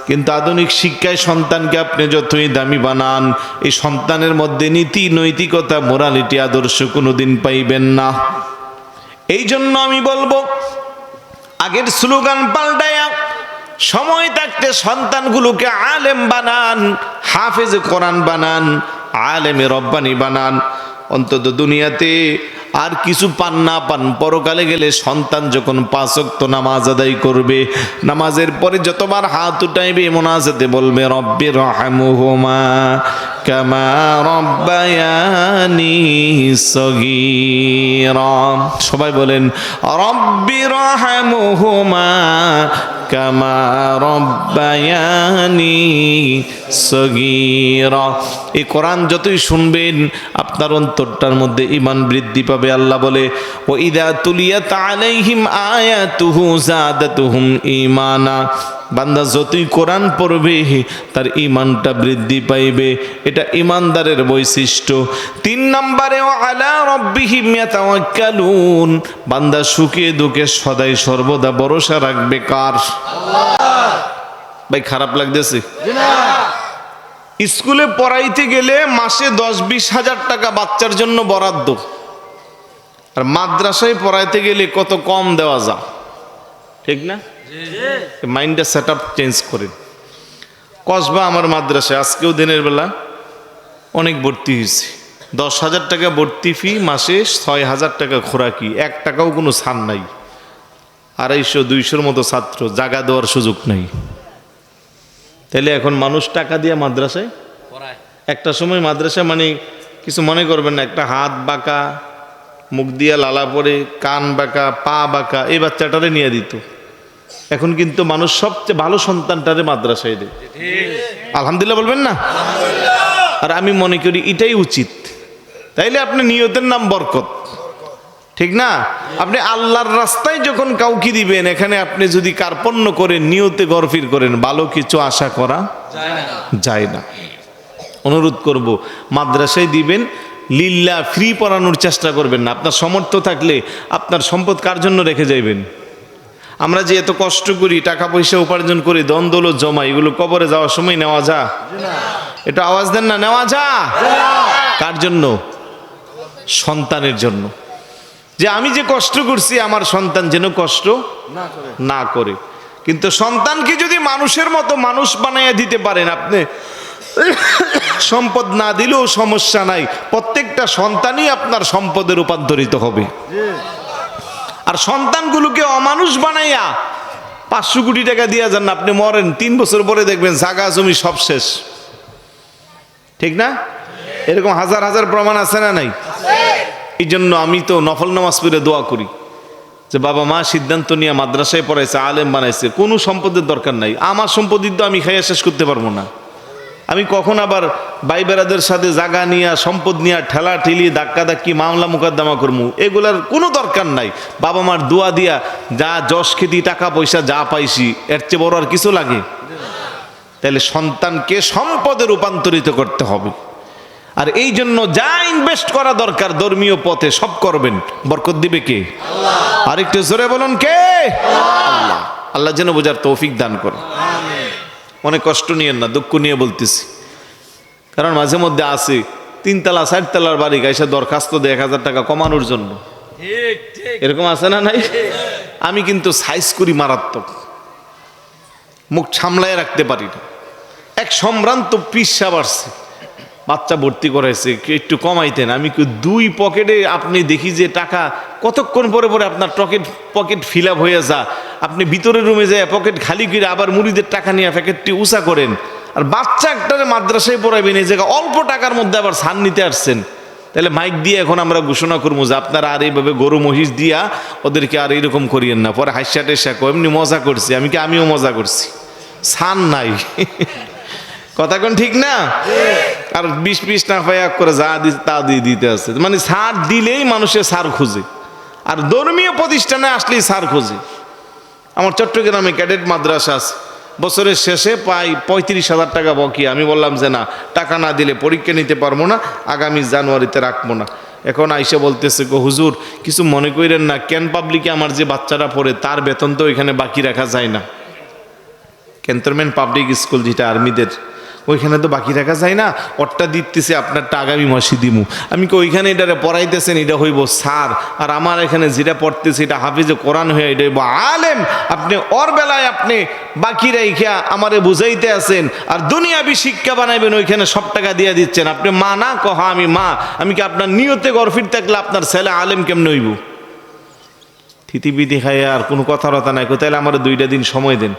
কিন্তু আধুনিক শিক্ষায় সন্তানকে আপনি যতই দামি বানান, এই সন্তানের মধ্যে নীতি, নৈতিকতা, মোরালিটি, আদর্শ কোনোদিন পাইবেন না। এই জন্য আমি বলবো, আগের স্লোগান পাল্টায়া সময় থাকতে সন্তানগুলোকে আলেম বানান, হাফেজ কোরআন বানান, আলেমে রব্বানি বানান। অন্তত দুনিয়াতে আর কিছু পান না পান, পরকালে গেলে সন্তান যখন 5 ওয়াক্ত নামাজ আদায় করবে, নামাজের পরে যতবার হাত উঠাইবে মোনাজাতে বলবে রব্বির রহমহুমা কামা রব্বায়ানি সগীরা। সবাই বলেন রব্বির রহমহুমা কামা রব্বায়ানি সগীরা। এই কোরআন যতই শুনবেন আপনার অন্তরটার মধ্যে ঈমান বৃদ্ধি পাবে। আল্লাহ বলে ও ইদা তুলিয়াত আলাইহিম আয়াতুহু যাদাতুহুম ঈমানা। বান্দা যতই কোরআন পড়বে তার ঈমানটা বৃদ্ধি পাইবে, এটা ঈমানদারের বৈশিষ্ট্য। 3 নম্বরে ও আলা রাব্বিহিম ইয়াতাওয়াক্কালুন। বান্দা সুখে দুঃখে সদাই সর্বদা ভরসা রাখবে কার? আল্লাহ। ভাই খারাপ লাগতেছে? স্কুলে পড়াইতে গেলে মাসে 10-20 হাজার টাকা বাচ্চার জন্য বরাদ্দ, আর মাদ্রাসায় পড়াইতে গেলে কত কম দেওয়া যায়, ঠিক না? মাইন্ডটা সেট আপ চেঞ্জ করেন। কসবা আমার মাদ্রাসায় আজকেও দিনের বেলা অনেক ভর্তি হয়েছে। 10,000 টাকা ভর্তি ফি, মাসে 6,000 টাকা খোরাকি, 1 টাকাও কোনো ছাড় নাই। 250-200 মতো ছাত্র, জায়গা দেওয়ার সুযোগ নাই। তাহলে এখন মানুষ টাকা দিয়ে মাদ্রাসায় পড়ায়। একটা সময় মাদ্রাসা মানে কিছু মনে করবেন না, একটা হাত বাঁকা, মুখ দিয়া লালা পড়ে, কান বাঁকা, পা বাঁকা, এই বাচ্চাটারে নিয়ে দিত। এখন কিন্তু মানুষ সবচেয়ে ভালো সন্তানটারে মাদ্রাসায় দেয়। আলহামদুলিল্লাহ বলবেন না? আর আমি মনে করি এটাই উচিত। তাইলে আপনি নিয়তের নাম বরকত, ঠিক না? আপনি আল্লাহর রাস্তায় যখন কাউকে দিবেন, এখানে আপনি যদি কার্পণ্য করেন, নিয়তে গরফির করেন, ভালো কিছু আশা করা যায় না। অনুরোধ করব, মাদ্রাসায় দিবেন লিল্লাহ, ফ্রি পড়ানোর চেষ্টা করবেন না। আপনার সামর্থ্য থাকলে আপনার সম্পদ কার জন্য রেখে যাইবেন? আমরা যে এত কষ্ট করি, টাকা পয়সা উপার্জন করি, ধন দৌলত জমা, এগুলো কবরে যাওয়ার সময় নেওয়া যা? এটা আওয়াজ দেন না, নেওয়া যা? কার জন্য? সন্তানের জন্য। যে আমি যে কষ্ট করছি, আমার সন্তান যেন কষ্ট না করে। কিন্তু সন্তানকে যদি মানুষের মতো মানুষ বানাইয়া দিতে পারেন, আপনি সম্পদ না দিলেও সমস্যা নাই, প্রত্যেকটা সন্তানই আপনার সম্পদে রূপান্তরিত হবে। আর সন্তানগুলোকে অমানুষ বানাইয়া 500 কোটি টাকা দিয়া যান, আপনি মরেন 3 বছর পরে দেখবেন জায়গা জমি সব শেষ, ঠিক না? এরকম হাজার হাজার প্রমাণ আছে না নাই? এই জন্য আমি তো নফল নামাজ পড়ে দোয়া করি যে বাবা মা সিদ্ধান্ত নিয়ে মাদ্রাসায় পড়াইছে, আলেম বানাইছে, কোনো সম্পদের দরকার নাই। আমার সম্পত্তি তো আমি খাইয়া শেষ করতে পারবো না, আমি কখন আবার ভাই বেড়াদের সাথে জাগা নিয়ে সম্পদ নিয়ে ঠেলা ঠেলি ধাক্কা ধাক্কি মামলা মোকদ্দমা করবো, এগুলার কোনো দরকার নাই। বাবা মার দোয়া দিয়া যা যশ খ্যাতি টাকা পয়সা যা পাইছি এর চেয়ে বড় আর কিছু লাগে? তাহলে সন্তানকে সম্পদে রূপান্তরিত করতে হবে। আর এই জন্য যা ইনভেস্ট করা দরকার ধর্মীয় পথে সব করবেন, বরকত দিবে কে? আল্লাহ। আরেকটু জোরে বলুন কে? আল্লাহ। আল্লাহ যেন বোঝার তৌফিক দান করে। অনেক কষ্ট নিয়েন না, দুঃখ নিয়ে বলতেছি, কারণ মাঝে মধ্যে আছে 3 তলা 4 তলার বাড়ি গাইসা দরখাস্ত দেয় 1000 টাকা কমানোর জন্য, এরকম আছে না নাই? আমি কিন্তু সাইজ করি মারাত্মক, মুখ সামলায় রাখতে পারি না। এক সম্ভ্রান্ত পিসা বাড়ছে, বাচ্চা ভর্তি করাইছে, একটু কমাইতেন। আমি 2 পকেটে আপনি দেখি যে টাকা কতক্ষণ পরে পরে আপনার পকেট ফিল আপ হয়ে যা, আপনি ভিতরের রুমে যায় পকেট খালি করে আবার মুড়িদের টাকা নিয়ে প্যাকেটটি উঁচা করেন। আর বাচ্চা একটারে মাদ্রাসায় পড়াবেন, এই জায়গায় অল্প টাকার মধ্যে আবার ছাড় নিতে আসছেন। তাহলে মাইক দিয়ে এখন আমরা ঘোষণা করবো যে আপনারা আর এইভাবে গরু মহিষ দিয়া ওদেরকে আর এইরকম করিয়েন না। পরে হাস্যা টেস্যা এমনি মজা করছি, আমিও মজা করছি, ছান নাই। কথা কোন ঠিক না? আর 20 পিস না পাই করে যা দিতে তা দিয়ে দিতে আছে, মানে সার দিলেই মানুষের সার খুঁজে, আর ধর্মীয় প্রতিষ্ঠানে আসলেই সার খুঁজে। আমার চট্টগ্রামে ক্যাডেট মাদ্রাসা আছে, বছরের শেষে পাই 35,000 টাকা বকেয়া। আমি বললাম যে না, টাকা না দিলে পরীক্ষা নিতে পারবো না, আগামী জানুয়ারিতে রাখবো না। এখন আইসে বলতেছে গো হুজুর কিছু মনে করেন না, ক্যান পাবলিকে আমার যে বাচ্চারা পড়ে তার বেতন তো এখানে বাকি রাখা যায় না। ক্যান্টনমেন্ট পাবলিক স্কুল যেটা আর্মিদের, ওইখানে তো বাকি রাখা যায় না, ওরটা দিতেছে আপনারটা আগামী মাসে দিমু। আমি কি ওইখানে এটারে পড়াইতেছেন, এটা হইব স্যার, আর আমার এখানে যেটা পড়তেছে এটা হাফিজে কোরআন হয়ে এটা হইব আলেম। আপনি ওর বেলায় আপনি বাকি রাইখা আমারে বুঝাইতে আছেন, আর দুনিয়াবি শিক্ষা বানাইবেন, ওইখানে সব টাকা দিয়ে দিচ্ছেন। আপনি মা না কহা আমি মা, আমি কি আপনার নিয়তে গরফির থাকলে আপনার ছেলে আলেম কেমনে হইব? থিতিবিতি খাই আর কোনো কথা রতা নাই, তাহলে আমার 2টা দিন সময় দেন।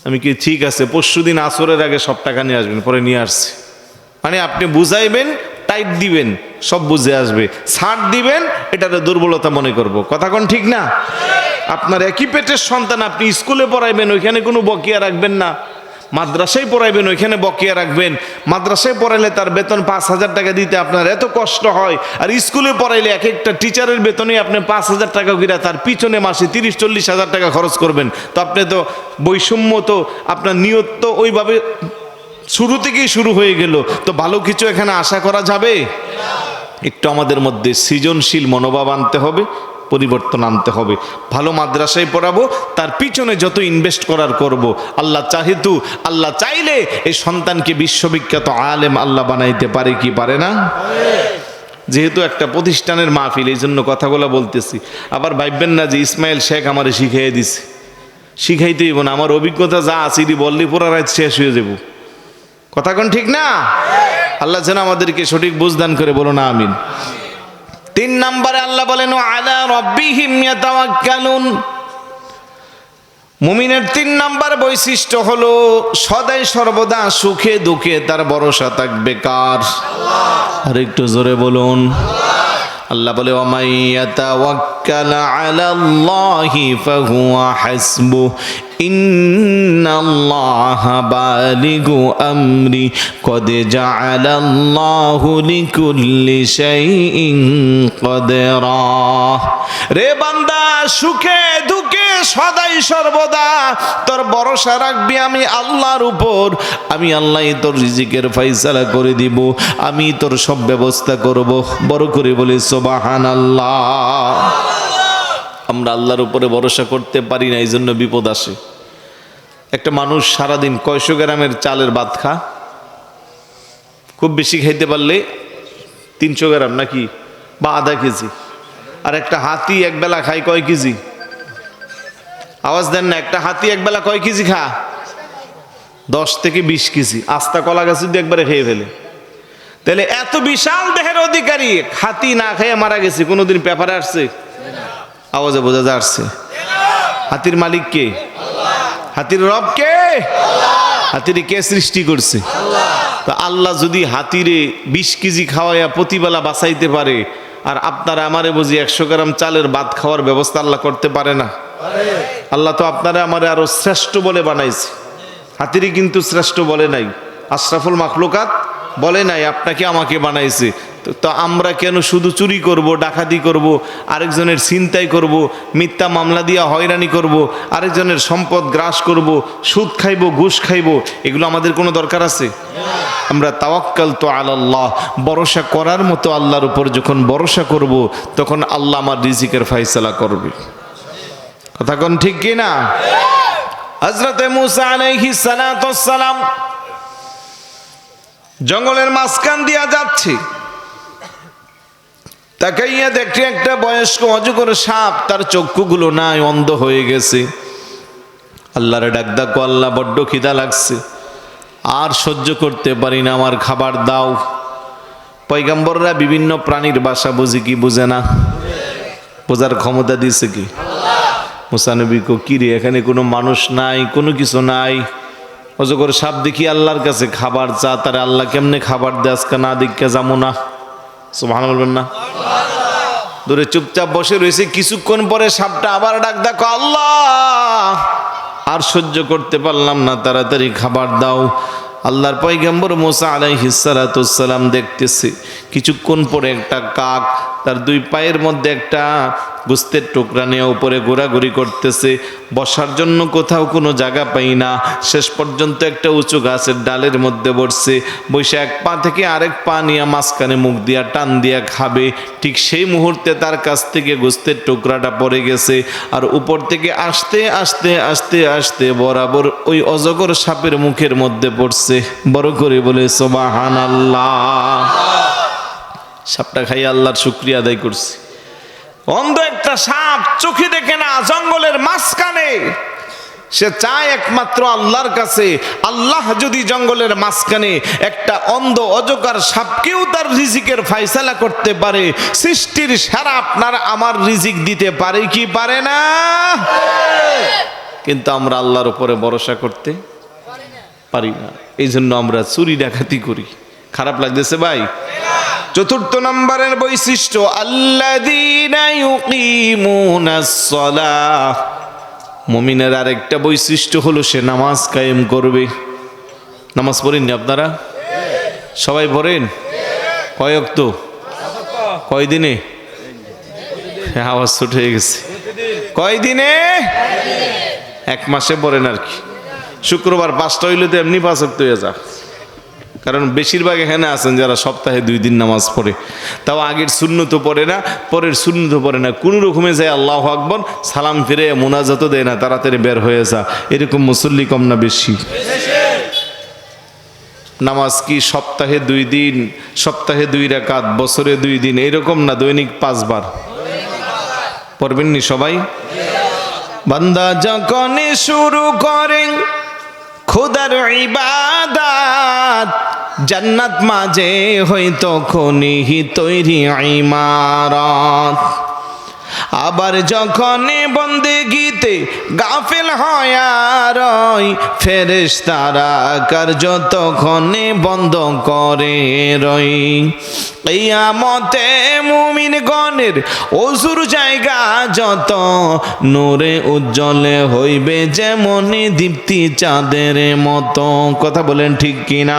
আমি কি ঠিক আছে, পরশুদিন আসরের আগে সব টাকা নিয়ে আসবেন। পরে নিয়ে আসছে, মানে আপনি বুঝাইবেন, টাইট দিবেন, সব বুঝে আসবে। ছাড় দিবেন, এটাতে দুর্বলতা মনে করব। কথা কোন ঠিক না? আপনার একই পেটের সন্তান, আপনি স্কুলে পড়াইবেন, ওইখানে কোনো বকেয়া রাখবেন না। মাদ্রাসায় পড়াইবেন, ওইখানে বকেয়া রাখবেন। মাদ্রাসায় পড়াইলে তার বেতন 5,000 টাকা দিতে আপনার এত কষ্ট হয়, আর স্কুলে পড়াইলে এক একটা টিচারের বেতনে আপনি 5,000 টাকা করে তার পিছনে মাসে 30-40,000 টাকা খরচ করবেন। তো আপনি তো বৈষম্য, তো আপনার নিয়ত তো ওইভাবে শুরু থেকেই শুরু হয়ে গেল। তো ভালো কিছু এখানে আশা করা যাবে? একটু আমাদের মধ্যে সৃজনশীল মনোভাব আনতে হবে, পরিবর্তন আনতে হবে। ভালো মাদ্রাসায় পড়াবো, তার পিছনে যত ইনভেস্ট করার করব। আল্লাহ চাহিতু, আল্লাহ চাইলে এই সন্তানকে বিশ্ববিখ্যাত আলেম আল্লাহ বানাইতে পারে কি পারে না? যেহেতু একটা প্রতিষ্ঠানের মাহফিল, এই জন্য কথাগুলো বলতেছি। আবার ভাববেন না যে ইসমাইল শেখ আমারে শিখাইয়ে দিছে, শিখাইতেই না। আমার অভিজ্ঞতা যা আছে বললি পুরা রাত শেষ হয়ে যাব। কথা কোন ঠিক না? আল্লাহ যেন আমাদেরকে সঠিক বুঝদান করে, বলো না আমিন। 3 নম্বরে আল্লাহ বলেন আলা রাব্বিহিম ইয়াতাওয়াক্কালুন। মুমিনের 3 নম্বর বৈশিষ্ট্য হলো সদাই সর্বদা সুখে দুঃখে তার ভরসা থাকবে কার? আল্লাহ। আর একটু জোরে বলুন। আল্লাহ বলে ওয়ামাই ইয়াতাওয়াক্কাল আলাল্লাহি ফাহুয়া হাসবুহ ইন্নাল্লাহা বালিগু আমরি কদ জাআলাল্লাহু লিকুল্লি শাইইন কদরা। রে বান্দা, সুখে দুঃখে সদাই সর্বদা তোর ভরসা রাখবি আমি আল্লাহর উপর। আমি আল্লাহই তোর রিজিকের ফয়সালা করে দিব, আমি তোর সব ব্যবস্থা করব। বড় করে বলি সুবহানাল্লাহ। আমরা আল্লাহর উপরে ভরসা করতে পারি না, এই জন্য বিপদ আসে। একটা মানুষ সারাদিন কয়শো গ্রামের চালের ভাত খা, খুব বেশি খাইতে পারলে 300 গ্রাম নাকি বা আধা কেজি। আর একটা হাতি একবেলা খায় কয় কেজি? আওয়াজ দেন না, একটা হাতি একবেলা কয় কেজি খা? 10 থেকে 20 কেজি। আস্তা কলা গাছ যদি একবারে খেয়ে ফেলে, তাহলে এত বিশাল দেহের অধিকারী হাতি না খেয়ে মারা গেছে, কোনোদিন পেপারে আসছে? আওয়াজে বোঝা যাচ্ছে। হাতির মালিক কে? হাতির রব কে? হাতিরে কে সৃষ্টি করছে? তো আল্লাহ যদি হাতিরে 20 কেজি খাওয়াইয়া প্রতিবেলা বাঁচাইতে পারে, আর আপনারা আমারে বুঝি 100 গ্রাম চালের ভাত খাওয়ার ব্যবস্থা আল্লাহ করতে পারে না? আল্লাহ তো আপনারা আমারে আরো শ্রেষ্ঠ বলে বানাইছে, হাতিরে কিন্তু শ্রেষ্ঠ বলে নাই। আশরাফুল মাখলুকাত বলে নাই আপনাকে আমাকে বানাইছে। তো আমরা কেন শুধু চুরি করব, ডাকাতি করব, আরেকজনের ছিনতাই করব, মিথ্যা মামলা দিয়া হয়রানি করব, আরেকজনের সম্পদ গ্রাস করব, সুদ খাইব, ঘুষ খাইব? এগুলো আমাদের কোনো দরকার আছে? আমরা তাওয়াক্কালতু আলাল্লাহ, ভরসা করার মতো আল্লাহর উপর যখন ভরসা করব, তখন আল্লাহ আমার রিজিকের ফায়সালা করবে। কথা কোন ঠিক কি না? হযরতে মূসা আলাইহিস সালাতুস সালাম জঙ্গলের মাঝখান দিয়া যাচ্ছে, তাকাইয়া দেখে একটা বয়স্ক অজগর সাপ, তার চক্ষুগুলো নাই, অন্ধ হয়ে গেছে। আল্লাহরে ডাক ডাকো, আল্লাহ বড্ড খিদা লাগছে, আর সহ্য করতে পারি না, আমার খাবার দাও। পয়গম্বররা বিভিন্ন প্রাণীর ভাষা বুঝি কি বুঝে না? বোঝার ক্ষমতা দিয়েছে কি মুসা নবী কো, কি রে এখানে কোনো মানুষ নাই, কোনো কিছু নাই, অজগর সাপ দেখি আল্লাহর কাছে খাবার চা, তারে আল্লাহ কেমনে খাবার দেয় আজকে না দীক্ষা যাবো না? সুবহানাল্লাহ বলবেন না? দূরে চুপচাপ বসে রয়েছে। কিছুক্ষণ পরে সাপটা আবার ডাক দেখো, আল্লাহ আর সহ্য করতে পারলাম না, তাড়াতাড়ি খাবার দাও। আল্লাহর পয়গম্বর মূসা আলাইহিস সালাতুস সালাম দেখতেছে, কিছুক্ষণ পরে একটা কাক তার দুই পায়ের মধ্যে একটা গোস্তের টুকরা নিয়ে উপরে ঘোরাঘুরি করতেছে। বসার জন্য কোথাও কোনো জায়গা পাই না, শেষ পর্যন্ত একটা উঁচু গাছের ডালের মধ্যে বসছে। বসে এক পা থেকে আরেক পা নিয়ে মাঝখানে মুখ দিয়া টান দিয়া খাবে। ঠিক সেই মুহূর্তে তার কাছ থেকে গোস্তের টুকরাটা পড়ে গেছে, আর উপর থেকে আস্তে আস্তে আস্তে আস্তে বরাবর ওই অজগর সাপের মুখের মধ্যে পড়ছে। বড় করে বলে সুবহানাল্লাহ। সাপটা খাই আল্লাহর শুকরিয়া আদায় করছে। অন্ধ একটা সাপ, চোখে দেখে না, জঙ্গলের মাঝখানে, সে চায় একমাত্র আল্লাহর কাছে। আল্লাহ যদি জঙ্গলের মাঝখানে একটা অন্ধ অজগর সাপকেও তার রিজিকের ফায়সালা করতে পারে, সৃষ্টির সারা আপনার আমার রিজিক দিতে পারে কি পারে না? কিন্তু আমরা আল্লাহর উপরে ভরসা করতে পারি না, এই জন্য আমরা চুরি ডাকাতি করি। খারাপ লাগতেছে ভাই? চতুর্থ নম্বরের বৈশিষ্ট্য, আল্লাযীনা ইউকিমুনাস সালাহ। মুমিনের আরেকটা বৈশিষ্ট্য হলো সে নামাজ কায়েম করবে। নামাজ পড়েননি আপনারা? সবাই পড়েন? কয় ওয়াক্ত? কয় দিনে? আওয়াজ ছোট হয়ে গেছে। কয় দিনে? এক মাসে পড়েন আর কি। শুক্রবার 5টা হইলে তো এমনি 5 ওয়াক্ত হয়ে যা। কারণ বেশিরভাগ এখানে আছেন যারা সপ্তাহে 2 দিন নামাজ পড়ে, তাও আগের সুন্নত পড়ে না, পরের সুন্নত পড়ে না, কোনো রকমে যায় আল্লাহু আকবার, সালাম ফিরে মুনাজাত দেয় না, তাড়াতাড়ি বের হয়ে যা। এরকম মুসল্লি কম না বেশি? নামাজ কি সপ্তাহে 2 দিন, সপ্তাহে 2 রাকাত, বছরে 2 দিন, এরকম না, দৈনিক 5 বার পড়বেন নি সবাই? বান্দা যখন শুরু করেন খোদার ইবাদত, জান্নাত মাঝে হই তখনই তৈরি ইমারত। আবার যখন বন্দেগীতে গাফিল হয় আর ফেরেশতারা কার্য তখন বন্ধ করে রই। কিয়ামতে মুমিনগণের ওযুর জায়গা যত নূরে উজ্জ্বলে হইবে যেমন দীপ্তি চাঁদের মতো। কথা বলেন ঠিক কিনা?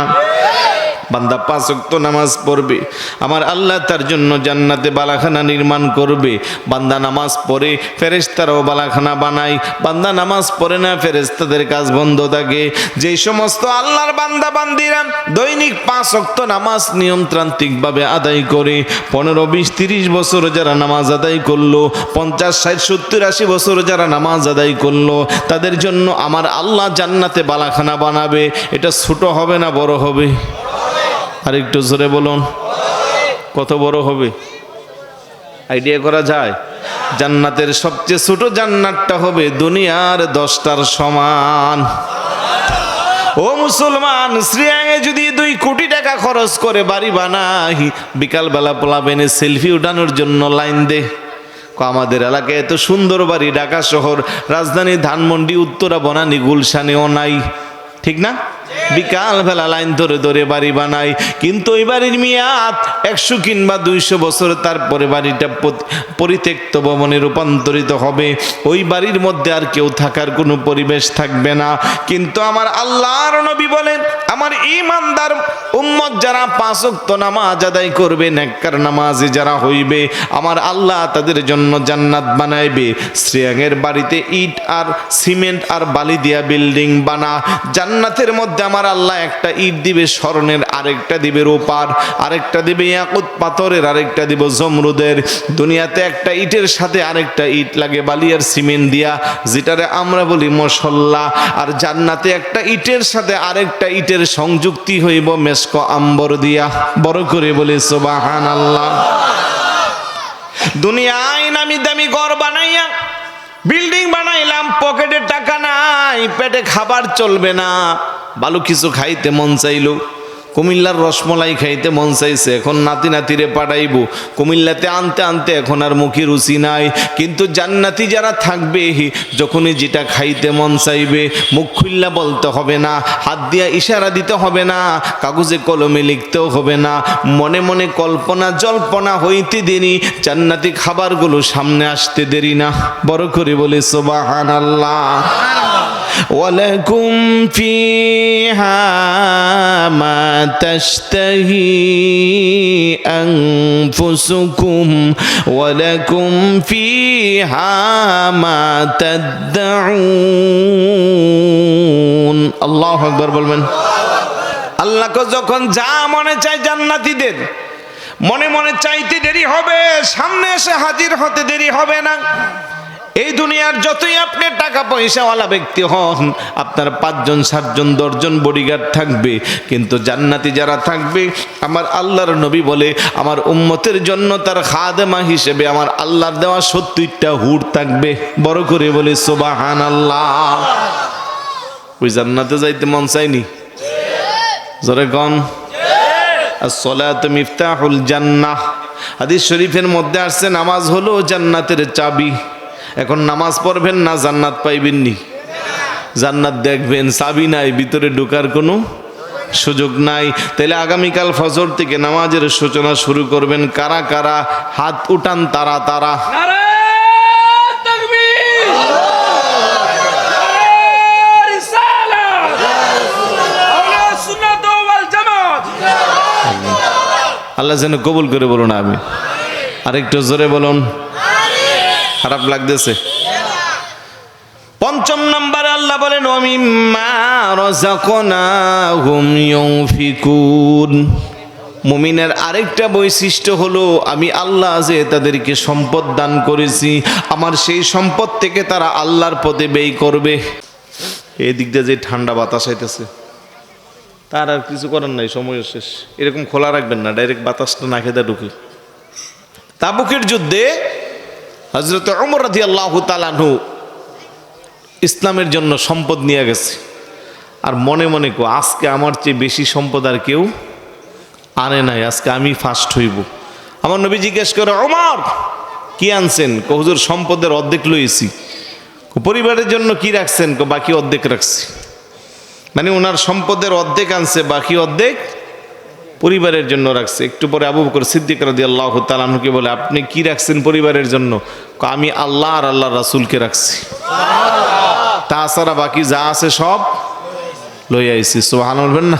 বান্দা 5 ওয়াক্ত নামাজ পড়বে, আমার আল্লাহ তার জন্য জান্নাতে বালাখানা নির্মাণ করবে। বান্দা নামাজ পড়ে, ফেরেশতারাও বালাখানা বানায়। বান্দা নামাজ পড়ে না, ফেরেশতাদের কাজ বন্ধ থাকে। যেই সমস্ত আল্লাহর বান্দা বান্দিরা দৈনিক 5 ওয়াক্ত নামাজ নিয়মতান্ত্রিকভাবে আদায় করে, 15, 20, 30 বছর যারা নামাজ আদায় করলো, 50, 60, 70, 80 বছর যারা নামাজ আদায় করলো, তাদের জন্য আমার আল্লাহ জান্নাতে বালাখানা বানাবে। এটা ছোট হবে না বড় হবে? আর একটু জোরে বলুন, কত বড় হবে? আইডিয়া করা যায়? জান্নাতের সবচেয়ে ছোট জান্নাতটা হবে দুনিয়ার 10টার সমান। ও মুসলমান, শ্রীয়াঙে যদি 2 কোটি টাকা খরচ করে বাড়ি বানাই, বিকালবেলা পোলাবেনে সেলফি উঠানোর জন্য লাইন দে। আমাদের এলাকায় এত সুন্দর বাড়ি, ঢাকা শহর, রাজধানী, ধানমন্ডি, উত্তরা, বনানী, গুলশানেও নাই, ঠিক না? বিকাল বেলা লাইন ধরে ধরে বাড়ি বানায়, কিন্তু ওই বাড়ির মেয়াদ 100 কিংবা 200 বছর, তারপরে বাড়িটা পরিত্যক্ত ভবনে রূপান্তরিত হবে। ওই বাড়ির মধ্যে আর কেউ থাকার কোনো পরিবেশ থাকবে না। কিন্তু আমার আল্লাহর নবী বলেন, আমার ঈমানদার উম্মত যারা 5 ওয়াক্ত নামাজ আদায় করবে, নেককার নামাজি যারা হইবে, আমার আল্লাহ তাদের জন্য জান্নাত বানাইবে। শ্রেয়াঙের বাড়িতে ইট আর সিমেন্ট আর বালি দিয়া বিল্ডিং বানা, জান্নাতের মধ্যে আমার আল্লাহ একটা ইট দিবে স্বর্ণের, আরেকটা দিবে রূপার, আরেকটা দিবে ইয়াকুত পাথরের, আরেকটা দিব জমরুদের। দুনিয়াতে একটা ইটের সাথে আরেকটা ইট লাগে বালি আর সিমেন্ট দিয়া, যেটারে আমরা বলি মশল্লা। আর জান্নাতে একটা ইটের সাথে আরেকটা ইটের সংযুক্তি হইব মেশক আম্বর দিয়া। বড় করে বলি সুবহানাল্লাহ। দুনিয়ায় নামি দামি ঘর বানাইয়া বিল্ডিং বানাইলাম, পকেটে টাকা নাই, পেটে খাবার চলবে না, ভালো কিছু খাইতে মন চাইলো, কুমিল্লার রসমলাই খাইতে মন চাইছে, এখন নাতি নাতিরে পাঠাইবো, কুমিল্লাতে আনতে আনতে এখন আর মুখে রুচি নাই। কিন্তু জান্নাতি যারা থাকবে, যখনই যেটা খাইতে মন চাইবে, মুখ খুল্লা বলতে হবে না, হাত দিয়া ইশারা দিতে হবে না, কাগজে কলমে লিখতেও হবে না, মনে মনে কল্পনা জল্পনা হইতে দেরি, জান্নাতি খাবারগুলো সামনে আসতে দেরি না। বড় করে বলি সুবহানাল্লাহ। ওয়ালাকুম ফিহা মা তাশতাহি আনফুসুকুম ওয়ালাকুম ফিহা মা তাদউন। আল্লাহু আকবার বলবেন। আল্লাহকে যখন যা মনে চায় জান্নাতীদের মনে মনে চাইতে দেরি হবে, সামনে এসে হাজির হতে দেরি হবে না। এই দুনিয়ার যতই আপনি টাকা পয়সাওয়ালা ব্যক্তি হন, আপনার 5 জন 7 জন 10 জন বডিগার্ড থাকবে, কিন্তু জান্নাতি যারা থাকবে, আমার আল্লাহর নবী বলে, আমার উম্মতের জন্য তার খাদেমা হিসেবে আমার আল্লাহর দেওয়া 70টা হুর থাকবে। বড় করে বলে সুবহানাল্লাহ। ওই জান্নাতে যাইতে মন চাইনি? জোরে কন। আসসালাতু মিফতাহুল জান্নাহ। হাদিস শরীফের মধ্যে আসছে, নামাজ হলো জান্নাতের চাবি। এখন নামাজ পড়বেন না, জান্নাত পাইবেন নি? জান্নাত দেখবেন, চাবি নাই, ভিতরে ঢোকার কোনো সুযোগ নাই। তাহলে আগামীকাল ফজর থেকে নামাজের সূচনা শুরু করবেন। কারা কারা হাত উঠান? তারা তারা। নারে তাকবীর, নারে রিসালাত, আহলে সুন্নাত ওয়াল জামাত। আল্লাহ যেন কবুল করে বলুন আমি। আরেকটু জোরে বলুন। খারাপ লাগতেছে? 5 নম্বরে আল্লাহ বলেন, ওয়া মিম্মা রাযাকনাহুম ইউনফিকুন। মুমিনের আরেকটা বৈশিষ্ট্য হলো, আমি আল্লাহ যে তাদেরকে সম্পদ দান করেছি, আমার সেই সম্পদ থেকে তারা আল্লাহর পথে ব্যয় করবে। এই দিক দিয়ে যে ঠান্ডা বাতাস আইতেছে, তার আর কিছু করার নাই, সময় শেষ। এরকম খোলা রাখবেন না, ডাইরেক্ট বাতাসটা নাকে দা ঢুকে। তাবুকের যুদ্ধে হযরত ওমর রাদিয়াল্লাহু তাআলা আনহু ইসলামের জন্য সম্পদ নিয়ে গেছে, আর মনে মনে কো, আজকে আমার চেয়ে বেশি সম্পদ আর কেউ আনে নাই, আজকে আমি ফার্স্ট হইব। আমার নবী জিজ্ঞেস করে, ওমর কি আনছেন? কো হুজুর সম্পদের অর্ধেক লইছি। পরিবারের জন্য কি রাখছেন? কো বাকি অর্ধেক রাখছি। মানে ওনার সম্পদের অর্ধেক আনছে, বাকি অর্ধেক পরিবারের জন্য রাখছে। একটু পরে আবু বকর সিদ্দিক রাদিয়াল্লাহু তাআলা আনহুকে বলে, আপনি কি রাখছেন পরিবারের জন্য? আমি আল্লাহ আর আল্লাহর রাসূলকে রাখছি, তাছাড়া বাকি যা আছে সব লই আইছি। সুবহানাল্লাহ বলবেন না?